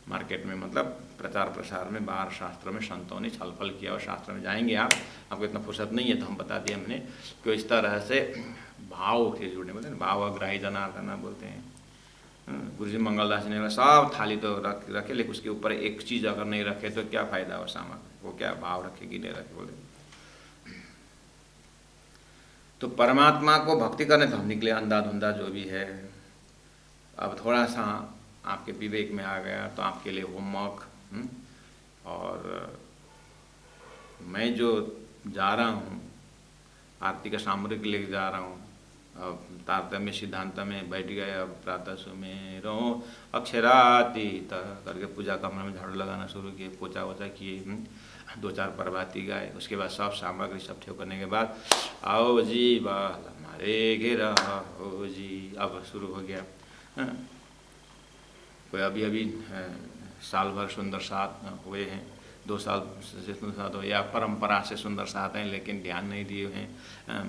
मार्केट में मतलब प्रचार प्रसार में, बाहर शास्त्रों में संतों ने छलफल किया, और शास्त्र में जाएंगे आपको इतना फुर्सत नहीं है तो हम बता दिए हमने कि इस तरह से भाव के जुड़ने बोलते हैं, भावग्राही जनार्दन बोलते हैं। गुरु जी मंगलदास ने सब थाली तो रखे, लेकिन उसके ऊपर एक चीज़ अगर नहीं रखे तो क्या फायदा हो सामग्री, वो क्या भाव रखेगी नहीं रखे बोले। तो परमात्मा को भक्ति करने तो हम निकले अंधा-धुंधा जो भी है। अब थोड़ा सा आपके विवेक में आ गया तो आपके लिए होमवर्क, और मैं जो जा रहा हूँ आरती का सामग्री लेके जा रहा हूँ, तारतम्य सिद्धांत में बैठ गए, अब प्रातः सुमेरो अक्षरातीत करके पूजा कमरे में झाड़ू लगाना शुरू किए, पोछा वोछा किए, 2-4 प्रभाती गाए, उसके बाद सब सामग्री सब ठीक करने के बाद आओ जी बाल हमारे घेरा हो जी, अब शुरू हो गया। कोई अभी साल भर सुंदर साथ हुए हैं, 2 साल से सुंदर साथ हो, या परंपरा से सुंदर साथ हैं लेकिन ध्यान नहीं दिए हैं,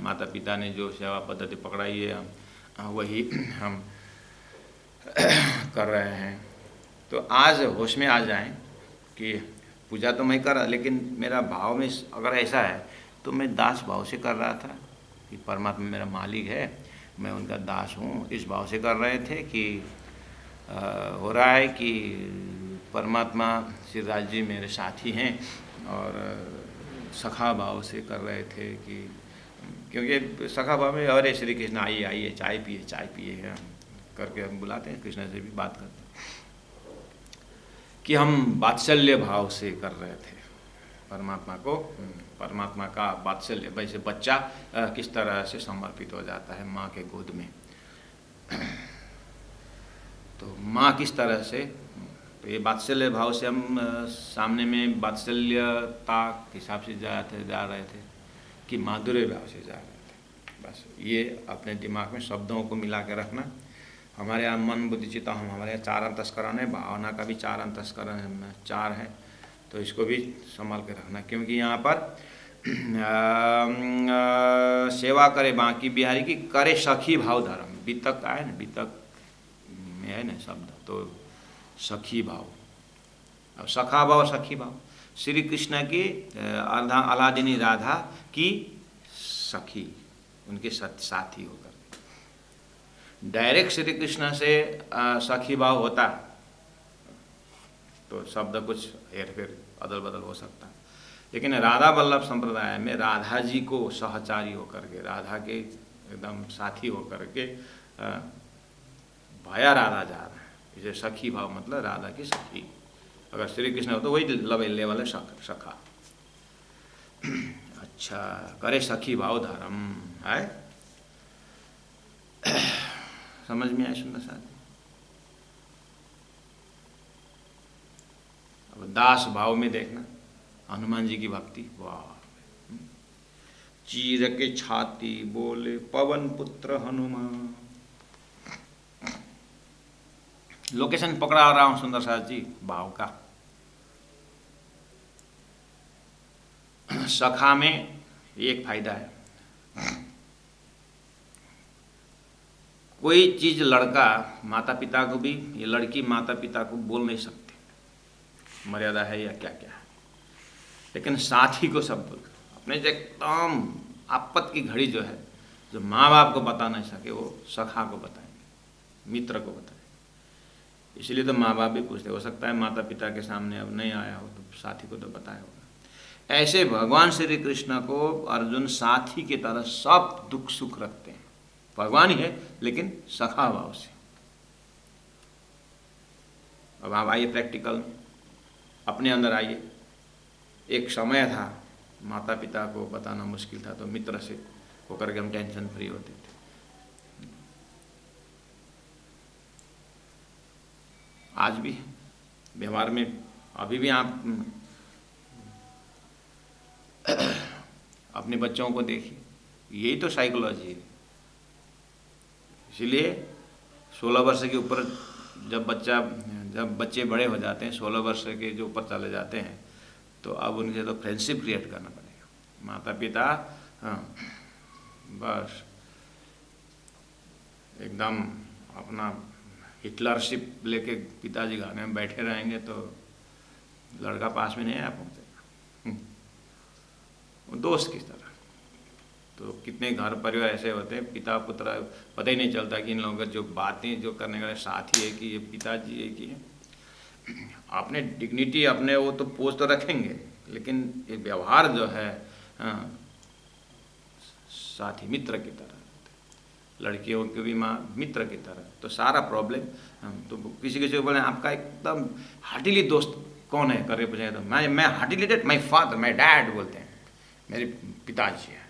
माता पिता ने जो सेवा पद्धति पकड़ाई है वही हम कर रहे हैं। तो आज होश में आ जाएं कि पूजा तो मैं कर रहा, लेकिन मेरा भाव में अगर ऐसा है तो मैं दास भाव से कर रहा था कि परमात्मा मेरा मालिक है, मैं उनका दास हूँ, इस भाव से कर रहे थे कि हो रहा है कि परमात्मा श्री राज जी मेरे साथी हैं, और सखा भाव से कर रहे थे कि क्योंकि सखा भाव में अरे श्री कृष्ण आइए आइए चाय पिए हैं करके हम बुलाते हैं, कृष्ण से भी बात करते हैं कि हम वात्सल्य भाव से कर रहे थे परमात्मा को। परमात्मा का वात्सल्य, वैसे बच्चा किस तरह से समर्पित हो जाता है माँ के गोद में, तो माँ किस तरह से, तो ये वात्सल्य भाव से हम सामने में वात्सल्यता के हिसाब से जा रहे थे कि माधुर्य भाव से जा रहे थे। बस ये अपने दिमाग में शब्दों को मिला के रखना। हमारे यहाँ मन बुद्धि चित्त हम, हमारे यहाँ 4 अंतस्करण है, भावना का भी 4 अंतस्करण 4 है, तो इसको भी संभाल के रखना, क्योंकि यहाँ पर सेवा करे बांकी बिहारी की, करे सखी भाव धर्म, बीतक आए ना, बीतक में है ना शब्द, तो सखी भाव। अब सखा भाव सखी भाव, श्री कृष्ण की अलादिनी राधा की सखी, उनके साथी होकर, डायरेक्ट श्री कृष्ण से सखी भाव होता तो शब्द कुछ हेर फेर अदल बदल हो सकता, लेकिन राधा वल्लभ संप्रदाय में राधा जी को सहचारी होकर के, राधा के एकदम साथी होकर के भाया राधा जा रहा है, इसे सखी भाव मतलब राधा की सखी। अगर श्री कृष्ण हो तो वही लवेलने वाले सखा। अच्छा, करे सखी भाव धर्म है, समझ में आए सुंदर साथी? दास भाव में देखना हनुमान जी की भक्ति, वाह। चीर के छाती बोले पवन पुत्र हनुमान। लोकेशन पकड़ा रहा हूं सुंदर सास जी भाव का। सखा में एक फायदा है, कोई चीज लड़का माता पिता को भी, ये लड़की माता पिता को बोल नहीं सकती, मर्यादा है या क्या क्या है, लेकिन साथी को सब बोल। अपने जो एकदम आपत की घड़ी जो है, जो माँ बाप को बता नहीं सके, वो सखा को बताएंगे, मित्र को बताएंगे। इसलिए तो माँ बाप भी पूछते, हो सकता है माता पिता के सामने अब नहीं आया हो तो साथी को तो बताया होगा। ऐसे भगवान श्री कृष्ण को अर्जुन साथी की तरह सब दुख सुख रखते हैं। भगवान ही है लेकिन सखा भाव से। अब आप आइए प्रैक्टिकल में, अपने अंदर आइए। एक समय था माता पिता को बताना मुश्किल था, तो मित्र से होकर के हम टेंशन फ्री होते थे। आज भी व्यवहार में अभी भी आप अपने बच्चों को देखिए, यही तो साइकोलॉजी है। इसीलिए 16 वर्ष के ऊपर जब बच्चे बड़े हो जाते हैं, 16 वर्ष के जो ऊपर चले जाते हैं, तो अब उनके तो फ्रेंडशिप क्रिएट करना पड़ेगा। माता पिता बस एकदम अपना हिटलरशिप लेके पिताजी गाने में बैठे रहेंगे तो लड़का पास में नहीं आ पहुँचेगा, वो दोस्त की तरह। तो कितने घर परिवार ऐसे होते हैं, पिता पुत्र पता ही नहीं चलता कि इन लोगों का जो बातें जो करने का साथी है कि ये पिताजी है कि अपने डिग्निटी अपने वो तो पोज तो रखेंगे, लेकिन ये व्यवहार जो है साथी मित्र की तरह, लड़कियों की भी माँ मित्र की तरह। तो सारा प्रॉब्लम तो किसी से बोले आपका एकदम हार्टिली दोस्त कौन है करके पूछे तो मैं heartily date my father, my dad बोलते हैं, मेरे पिताजी है।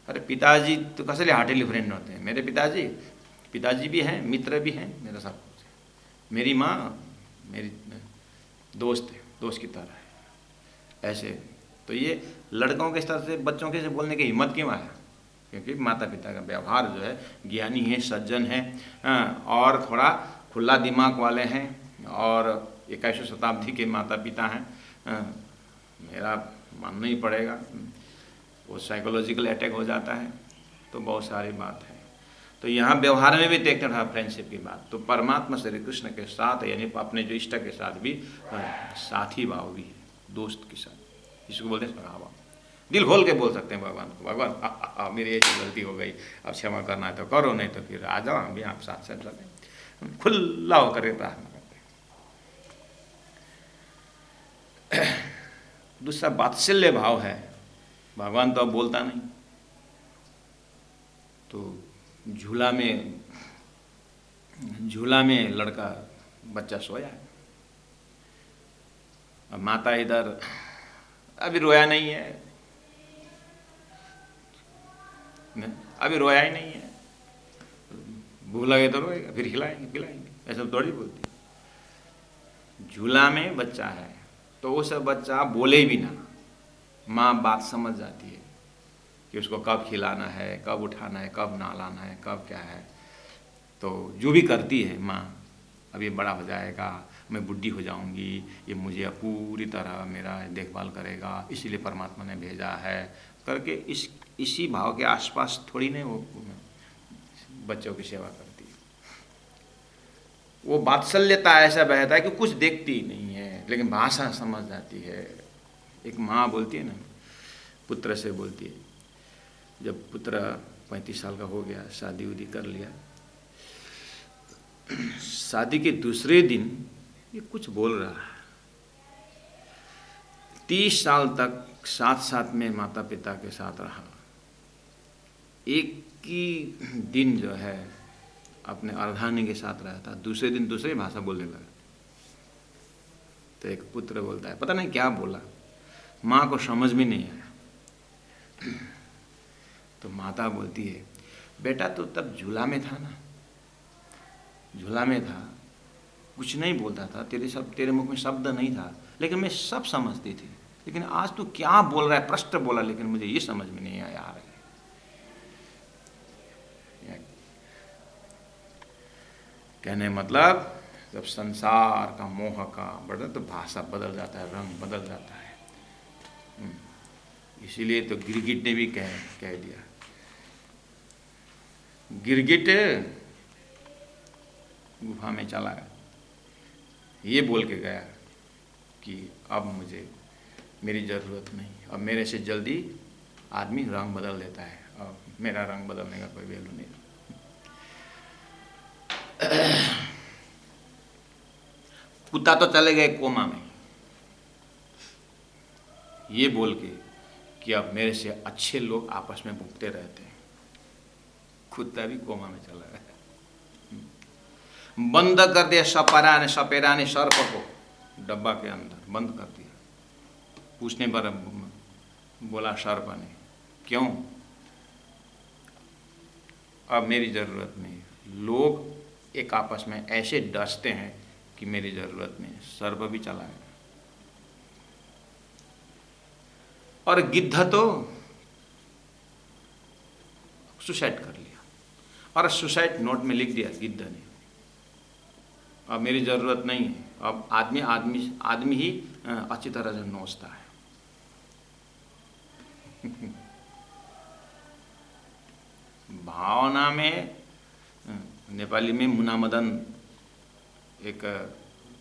अरे पिताजी तो कसले हार्टिली फ्रेंड होते हैं, मेरे पिताजी भी हैं, मित्र भी हैं, मेरा सब कुछ है। मेरी माँ मेरी दोस्त है, दोस्त की तरह है। ऐसे तो ये लड़कों के स्तर से बच्चों के से बोलने की हिम्मत क्यों आया? क्योंकि माता पिता का व्यवहार जो है ज्ञानी है, सज्जन है, और थोड़ा खुला दिमाग वाले हैं, और 21वीं शताब्दी के माता पिता हैं। मेरा मानना ही पड़ेगा, वो साइकोलॉजिकल अटैक हो जाता है, तो बहुत सारी बात है। तो यहाँ व्यवहार में भी देखते रहा फ्रेंडशिप की बात, तो परमात्मा श्री कृष्ण के साथ यानी अपने जो इष्ट के साथ भी साथी भाव भी है, दोस्त के साथ, इसको बोलते हैं सखा भाव। दिल खोल के बोल सकते हैं भगवान को, भगवान मेरी ये गलती हो गई, अब क्षमा करना है तो करो, नहीं तो फिर आ जाओ, हम भी आप साथ साथ चलें, खुला होकर के प्रार्थना करते हैं। दूसरा वात्सल्य भाव है। भगवान तो अब बोलता नहीं, तो झूला में लड़का बच्चा सोया है, अब माता इधर अभी रोया नहीं है, अभी रोया ही नहीं है, भूख लगे तो रोएगा, फिर खिलाएंगे पिलाएंगे, ऐसा थोड़ी बोलती। झूला में बच्चा है तो वो सब बच्चा बोले भी ना, माँ बात समझ जाती है कि उसको कब खिलाना है, कब उठाना है, कब नहलाना है, कब क्या है। तो जो भी करती है माँ, अब ये बड़ा हो जाएगा, मैं बुढ़ी हो जाऊंगी, ये मुझे पूरी तरह मेरा देखभाल करेगा, इसीलिए परमात्मा ने भेजा है करके इसी भाव के आसपास थोड़ी नहीं वो बच्चों की सेवा करती है। वो वात्सल्यता ऐसा बहता है कि कुछ देखती ही नहीं है, लेकिन भाषा समझ जाती है। एक माँ बोलती है ना, पुत्र से बोलती है, जब पुत्र 35 साल का हो गया, शादी उदी कर लिया, शादी के दूसरे दिन ये कुछ बोल रहा है। 30 साल तक साथ साथ में माता पिता के साथ रहा, एक ही दिन जो है अपने अर्धांगिनी के साथ रहा था, दूसरे दिन दूसरी भाषा बोलने लगा। तो एक पुत्र बोलता है, पता नहीं क्या बोला, माँ को समझ में नहीं आया। तो माता बोलती है, बेटा तो तब झूला में था ना, झूला में था, कुछ नहीं बोलता था, तेरे मुख में शब्द नहीं था, लेकिन मैं सब समझती थी। लेकिन आज तू क्या बोल रहा है, प्रश्न बोला, लेकिन मुझे ये समझ में नहीं आया आ रहा है। कहने मतलब जब संसार का मोह का बढ़ता तो भाषा बदल जाता है, रंग बदल जाता है। इसीलिए तो गिरगिट ने भी कह दिया, गिरगिट गुफा में चला गया, ये बोल के गया कि अब मुझे मेरी ज़रूरत नहीं, अब मेरे से जल्दी आदमी रंग बदल देता है, अब मेरा रंग बदलने का कोई वैल्यू नहीं। कुत्ता तो चले गए कोमा में, ये बोल के कि अब मेरे से अच्छे लोग आपस में भूखते रहते हैं। कुत्ता भी कोमा में चला गया। बंद कर दिया सपेरा ने सर्प को डब्बा के अंदर बंद कर दिया। पूछने पर बोला सर्प ने, क्यों? अब मेरी ज़रूरत नहीं। लोग एक आपस में ऐसे डसते हैं कि मेरी ज़रूरत नहीं। सर्प भी चला गया। और गिद्ध तो सुसाइड कर लिया, और सुसाइड नोट में लिख दिया गिद्ध ने, अब मेरी ज़रूरत नहीं है। अब आदमी ही अच्छी तरह से नोचता है। भावना में नेपाली में मुनामदन, एक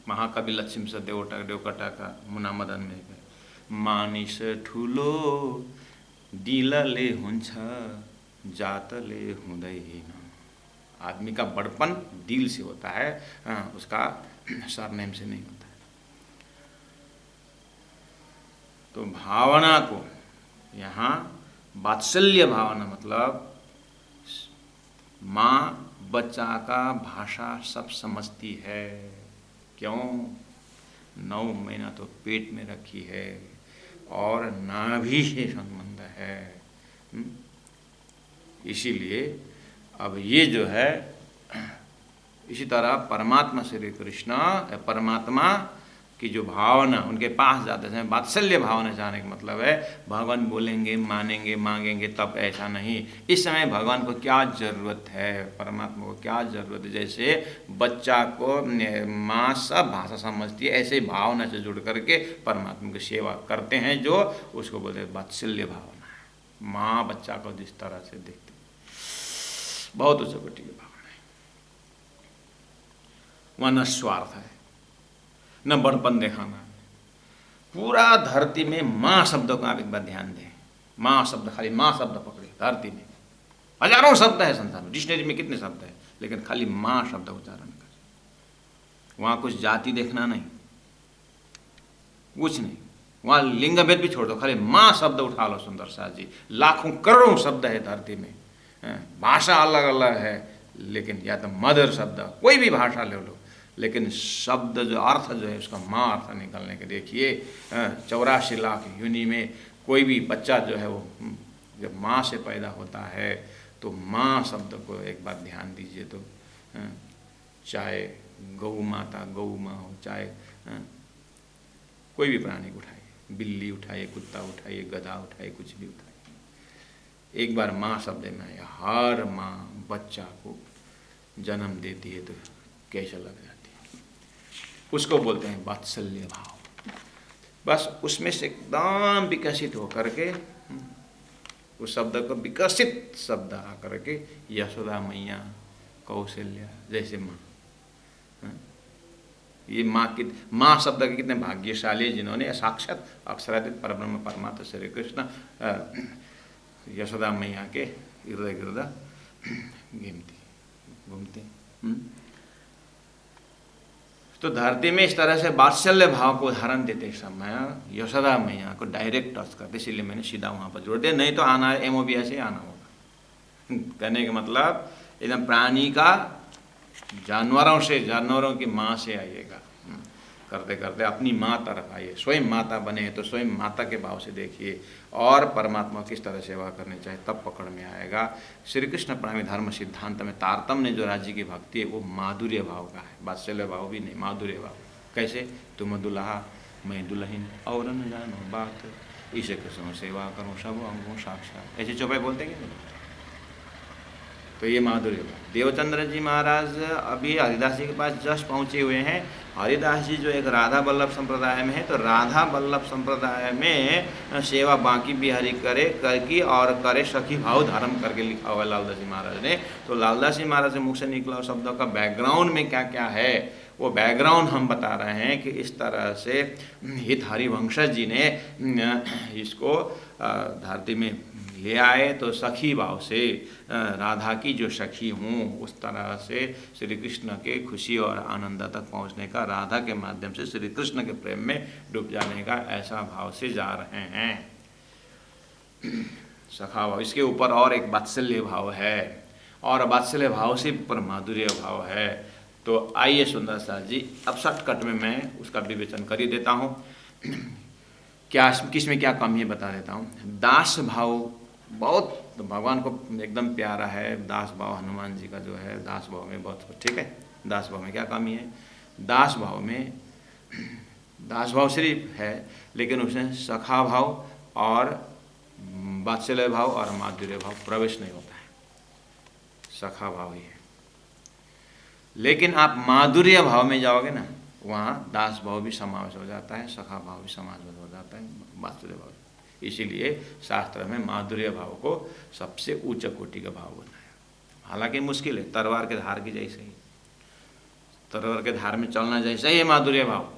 महाकवि लक्ष्मी से देवकोटा का मुनामदन में, मानिस ठुलो दिलले हुन्छ जातले हुँदैन। आदमी का बड़पन दिल से होता है, उसका सरनेम से नहीं होता है। तो भावना को यहाँ वात्सल्य भावना मतलब माँ बच्चा का भाषा सब समझती है। क्यों? 9 महीना तो पेट में रखी है और नाभि से संबंध है। इसीलिए अब ये जो है, इसी तरह परमात्मा श्री कृष्ण, परमात्मा की जो भावना उनके पास जाते हैं, वात्सल्य भावना जाने का मतलब है भगवान बोलेंगे, मानेंगे, मांगेंगे, तब ऐसा नहीं। इस समय भगवान को क्या ज़रूरत है, परमात्मा को क्या ज़रूरत है। जैसे बच्चा को माँ सब भाषा समझती है, ऐसे भावना से जुड़ करके परमात्मा की सेवा करते हैं, जो उसको बोलते हैं वात्सल्य भावना है। माँ बच्चा को जिस तरह से देखते, बहुत उच्च कोटि की भावना है। वह न स्वार्थ है, न बड़पन दिखाना। पूरा धरती में माँ शब्द को आप एक बार ध्यान दें। माँ शब्द, खाली माँ शब्द पकड़े। धरती में हजारों शब्द है, संसार में डिक्शनरी में कितने शब्द है, लेकिन खाली माँ शब्द उच्चारण करें। वहाँ कुछ जाति देखना नहीं, कुछ नहीं। वहाँ लिंग भेद भी छोड़ दो, खाली माँ शब्द उठा लो। सुंदर सा जी, लाखों करोड़ों शब्द है धरती में, भाषा अलग अलग है, लेकिन या तो मदर शब्द, कोई भी भाषा ले लो, लेकिन शब्द जो अर्थ जो है उसका माँ अर्थ निकलने के देखिए। 84 लाख योनि में कोई भी बच्चा जो है वो जब माँ से पैदा होता है, तो माँ शब्द को एक बार ध्यान दीजिए। तो चाहे गौ माता, गौ माँ हो, चाहे कोई भी प्राणी उठाइए, बिल्ली उठाइए, कुत्ता उठाइए, गधा उठाइए, कुछ भी उठाइए, एक बार माँ शब्द में आया। हर माँ बच्चा को जन्म देती है तो कैसा लग जाती है, उसको बोलते हैं वात्सल्य भाव। बस उसमें से एकदम विकसित होकर के उस शब्द को विकसित शब्द आ करके यशोदा मैया, कौशल्या जैसे माँ। ये माँ शब्द के कितने भाग्यशाली, जिन्होंने साक्षात अक्षरातीत परब्रह्म परमात्मा श्री कृष्ण यशोदा मैया के इर्द गिर्द घूमते। तो धरती में इस तरह से वात्सल्य भाव को धारण देते समय यशोदा मैया को डायरेक्ट टच करते, इसलिए मैंने सीधा वहाँ पर जोड़ दिया। नहीं तो आना एमओबिया से आना होगा। कहने का मतलब एकदम प्राणी का जानवरों की माँ से आइएगा, करते करते अपनी माँ तरफ आइए। स्वयं माता बने तो स्वयं माता के भाव से देखिए, और परमात्मा किस तरह सेवा करनी चाहिए, तब पकड़ में आएगा। श्री कृष्ण प्राणी धर्म सिद्धांत में तारतम्य जो राज्य की भक्ति है वो माधुर्य भाव का है, वात्सल्य भाव भी नहीं, माधुर्य भाव। कैसे? तुम दुल्हा मैं दुल्हन और न जानो बात, इसे कसम सेवा करूँ सब अंगों साक्षात, ऐसे चौपाई बोलते कि नहीं? तो ये माधुर्य। देवचंद्र जी महाराज अभी हरिदास जी के पास जस्ट पहुँचे हुए हैं। हरिदास जी जो एक राधा वल्लभ संप्रदाय में है, तो राधा वल्लभ संप्रदाय में सेवा बांकी बिहारी करे करकी और करे सखी भाव धारण करके लिखा हुआ लालदास जी महाराज ने। तो लालदास जी महाराज के मुख से निकला शब्दों का बैकग्राउंड में क्या क्या है, वो बैकग्राउंड हम बता रहे हैं कि इस तरह से हित हरिवंशज जी ने इसको धरती में ले आए। तो सखी भाव से राधा की जो सखी हूँ, उस तरह से श्री कृष्ण के खुशी और आनंद तक पहुँचने का, राधा के माध्यम से श्री कृष्ण के प्रेम में डूब जाने का, ऐसा भाव से जा रहे हैं। सखा भाव, इसके ऊपर और एक वात्सल्य भाव है, और वात्सल्य भाव से ऊपर माधुर्य भाव है। तो आइए सुंदर सा जी, अब शॉर्टकट में मैं उसका विवेचन कर ही देता हूँ। क्या किस में क्या कमी है बता देता हूँ। दास भाव बहुत भगवान को एकदम प्यारा है। दास भाव हनुमान जी का जो है, दास भाव में बहुत ठीक है। दास भाव में क्या कमी है? दास भाव में, दास भाव सिर्फ है, लेकिन उसमें सखा भाव और वात्सल्य भाव और माधुर्य भाव प्रवेश नहीं होता है। सखा भाव ही है। लेकिन आप माधुर्य भाव में जाओगे ना, वहाँ दास भाव भी समावेश हो जाता है, सखा भाव भी समावेश हो जाता है, वात्सल्य भाव। इसीलिए शास्त्र में माधुर्य भाव को सबसे उच्च कोटि का भाव बनाया। हालांकि मुश्किल है, तलवार के धार की जैसे ही, तलवार के धार में चलना जैसा ही है माधुर्य भाव,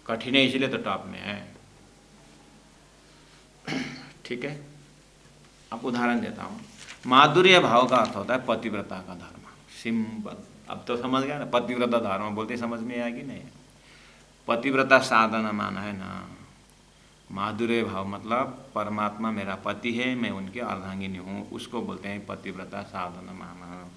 कठिन है, इसीलिए तो टॉप में है। ठीक है, अब उदाहरण देता हूँ। माधुर्य भाव का अर्थ होता है पतिव्रता का धर्म। सिंपल, अब तो समझ गया ना, पतिव्रता धर्म बोलते समझ में आएगी नहीं? पतिव्रता साधना माना है ना। माधुर्य भाव मतलब परमात्मा मेरा पति है, मैं उनकी अर्धांगिनी हूँ, उसको बोलते हैं पतिव्रता साधना माना।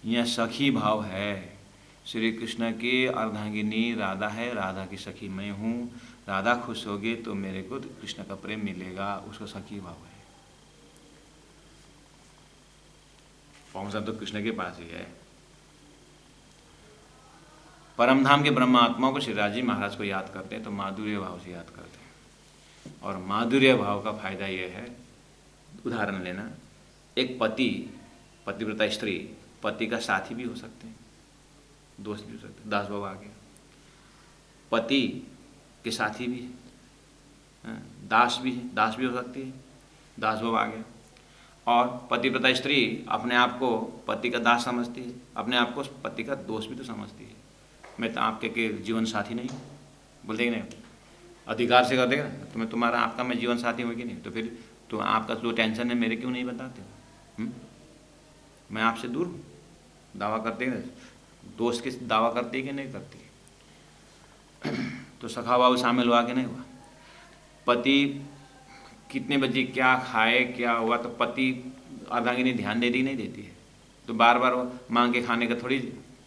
यह सखी भाव है। श्री कृष्ण की अर्धांगिनी राधा है, राधा की सखी मैं हूँ। राधा खुश होगी तो मेरे को कृष्ण का प्रेम मिलेगा, उसको सखी भाव है। पहुंचा तो कृष्ण के पास ही है। परमधाम के ब्रह्मात्माओं को श्री राज जी महाराज को याद करते हैं तो माधुर्य भाव से याद करते हैं। और माधुर्य भाव का फायदा यह है, उदाहरण लेना, एक पति, पतिव्रता स्त्री पति का साथी भी हो सकते हैं, दोस्त भी हो सकते हैं। दास भाव आ गया, पति के साथी भी है, दास भी है, दास भी हो सकती है, दास भाव आ गया। और पतिव्रता स्त्री अपने आप को पति का दास समझती है, अपने आप को पति का दोस्त भी तो समझती है। मैं तो आपके के जीवन साथी नहीं, बोलते कि नहीं, अधिकार से कर देगा तो मैं तुम्हारा, आपका मैं जीवन साथी हूँ कि नहीं? तो फिर तो आपका जो टेंशन है मेरे क्यों नहीं बताते हो? मैं आपसे दूर हूँ, दावा करते हैं, दोस्त के दावा करती है कि नहीं करती है? तो सखा भाव शामिल हुआ कि नहीं हुआ? पति कितने बजे क्या खाए, क्या हुआ, तो पति अर्धांगिनी ध्यान देती नहीं देती है? तो बार बार मांग के खाने का थोड़ी,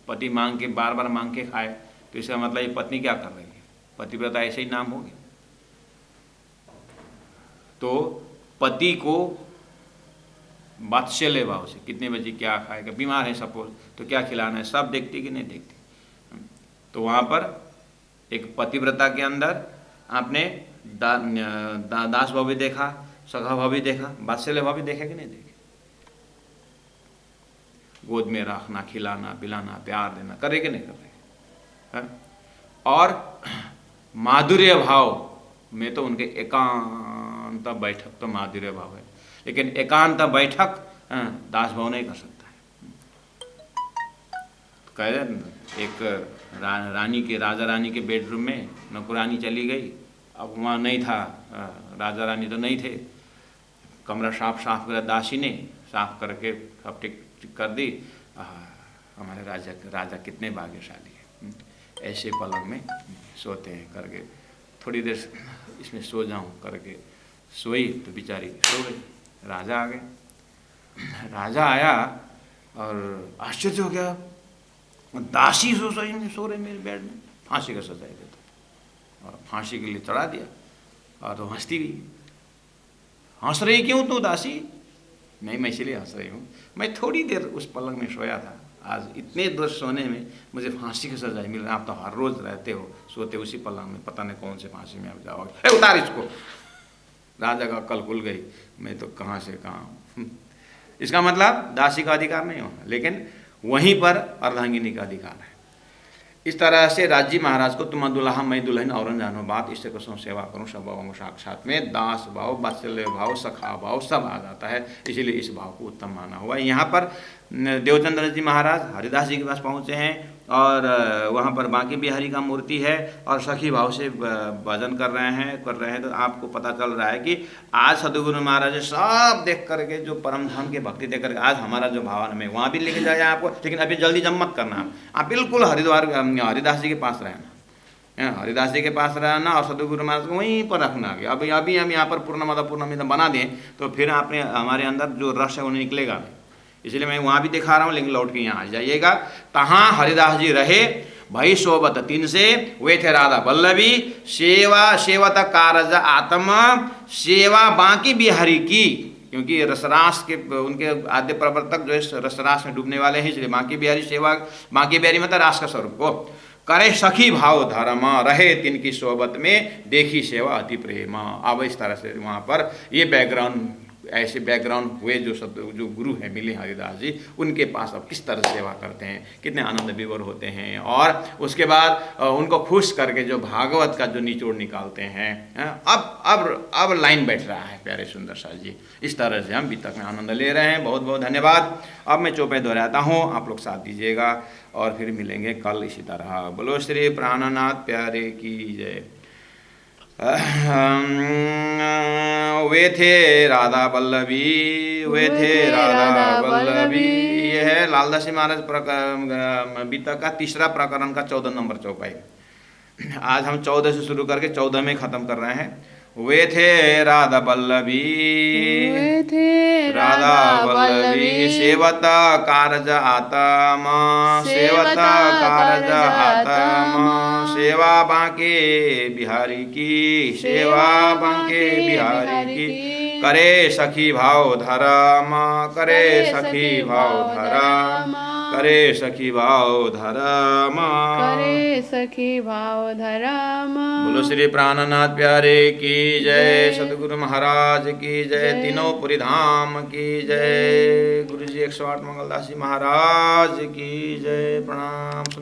पति मांग के बार बार मांग के खाए तो इसका मतलब ये पत्नी क्या कर रही है? पतिव्रता ऐसे ही नाम हो गया। तो पति को वात्सल्य भाव से, कितने बजे क्या खाएगा, बीमार है सपोज तो क्या खिलाना है, सब देखती कि नहीं देखती? तो वहाँ पर एक पतिव्रता के अंदर आपने दास भाव भी देखा, सखा भाव भी देखा, वात्सल्य भाव भी देखे कि नहीं देखे? गोद में रखना, खिलाना पिलाना, प्यार देना, करे कि नहीं कर रहे? और माधुर्य भाव में तो उनके एकांत बैठक तो माधुर्य भाव है, लेकिन एकांत बैठक दास भाव नहीं कर सकता है। कह रहे एक रानी के, राजा रानी के बेडरूम में नौकरानी चली गई, अब वहाँ नहीं था, राजा रानी तो नहीं थे, कमरा साफ कर दासी ने साफ करके सब ठीक कर दी। हमारे राजा कितने भाग्यशाली है, ऐसे पलंग में सोते हैं करके, थोड़ी देर इसमें सो जाऊं करके सोई तो बेचारी सो गई। राजा आ गए, राजा आया और आश्चर्य हो गया, दासी सो रही मेरे बेड में, फांसी का सजा देता, और फांसी के लिए चढ़ा दिया। और तो हंसती भी, हंस रही क्यों तू दासी? नहीं, मैं इसलिए हंस रही हूँ, मैं थोड़ी देर उस पलंग में सोया था, आज इतने दूर सोने में मुझे फांसी की सजाए मिल रही है। आप तो हर रोज रहते हो सोते उसी पलंग में, पता नहीं कौन से फांसी में आप जाओगे, उतार इसको। राजा का अक्ल खुल गई, मैं तो कहाँ से कहाँ। इसका मतलब दासी का अधिकार नहीं होना, लेकिन वहीं पर अर्धांगिनी का अधिकार है। इस तरह से राजी महाराज को तुम दुल्हा मैं दुल्हन और जानो बात, इससे कसम सेवा करूँ सब भावों साक्षात में दास भाव, वात्सल्य भाव, सखा भाव सब आ जाता है। इसीलिए इस भाव को उत्तम माना हुआ। यहाँ पर देवचंद्र जी महाराज हरिदास जी के पास पहुँचे हैं और वहाँ पर बांके बिहारी का मूर्ति है और सखी भाव से भजन कर रहे हैं। तो आपको पता चल रहा है कि आज सदगुरु महाराज सब देख करके जो परम धाम की भक्ति देख करके आज हमारा जो भावन में वहाँ भी लेके जाए आपको, लेकिन अभी जल्दी जम मत करना। आप बिल्कुल हरिदास जी के पास रहना, हरिदास जी के पास रहना और सदगुरु महाराज को वहीं पर रखना। अभी अभी हम यहाँ पर पूर्णमिदं बना दें तो फिर आपने हमारे अंदर जो रस है वो निकलेगा नहीं। इसलिए मैं वहाँ भी दिखा रहा हूँ, लेकिन लौट के यहाँ आ जाइएगा। तहाँ हरिदास जी रहे भई सोबत तीन से, वे थे राधा वल्लभी सेवा सेवत कारज आत्म सेवा बांके बिहारी की। क्योंकि रसरास के उनके आद्य प्रवर्तक जो है रसरास में डूबने वाले हैं, इसलिए बांके बिहारी सेवा, बांके बिहारी मतलब रास का स्वरूप को करे सखी भाव धर्म रहे तिनकी सोबत में देखी सेवा अति प्रेम। अब इस तरह से वहाँ पर ये बैकग्राउंड, ऐसे बैकग्राउंड हुए जो गुरु हैं मिले हरिदास जी, उनके पास अब किस तरह सेवा करते हैं, कितने आनंद विभोर होते हैं और उसके बाद उनको खुश करके जो भागवत का जो निचोड़ निकालते हैं। अब लाइन बैठ रहा है प्यारे सुंदर सा जी। इस तरह से हम अभी तक में आनंद ले रहे हैं। बहुत बहुत धन्यवाद। अब मैं चौपाई दोहराता हूँ, आप लोग साथ दीजिएगा और फिर मिलेंगे कल इसी तरह। बोलो श्री प्राणनाथ प्यारे की जय। वे थे राधा वल्लभी, वे थे राधा वल्लभी। ये है लालदासी महाराज बीता का तीसरा प्रकरण का 14 नंबर चौपाई। आज हम 14 से शुरू करके 14 में खत्म कर रहे हैं। वे थे राधा वल्लभी, वे थे राधा वल्लभी सेवत कारज आतम, सेवत कारज आतम सेवा बांके बिहारी की, सेवा बांके बिहारी की करे सखी भाव धर्म, करे सखी भाव धर्म, करे सखी भाव धर्म, करे सखी भाव धर्म। बोलो श्री प्राणनाथ प्यारे की जय। सदगुरु महाराज की जय। तीनों पुरी धाम की जय। गुरु जी 108 मंगलदास जी महाराज की जय। प्रणाम।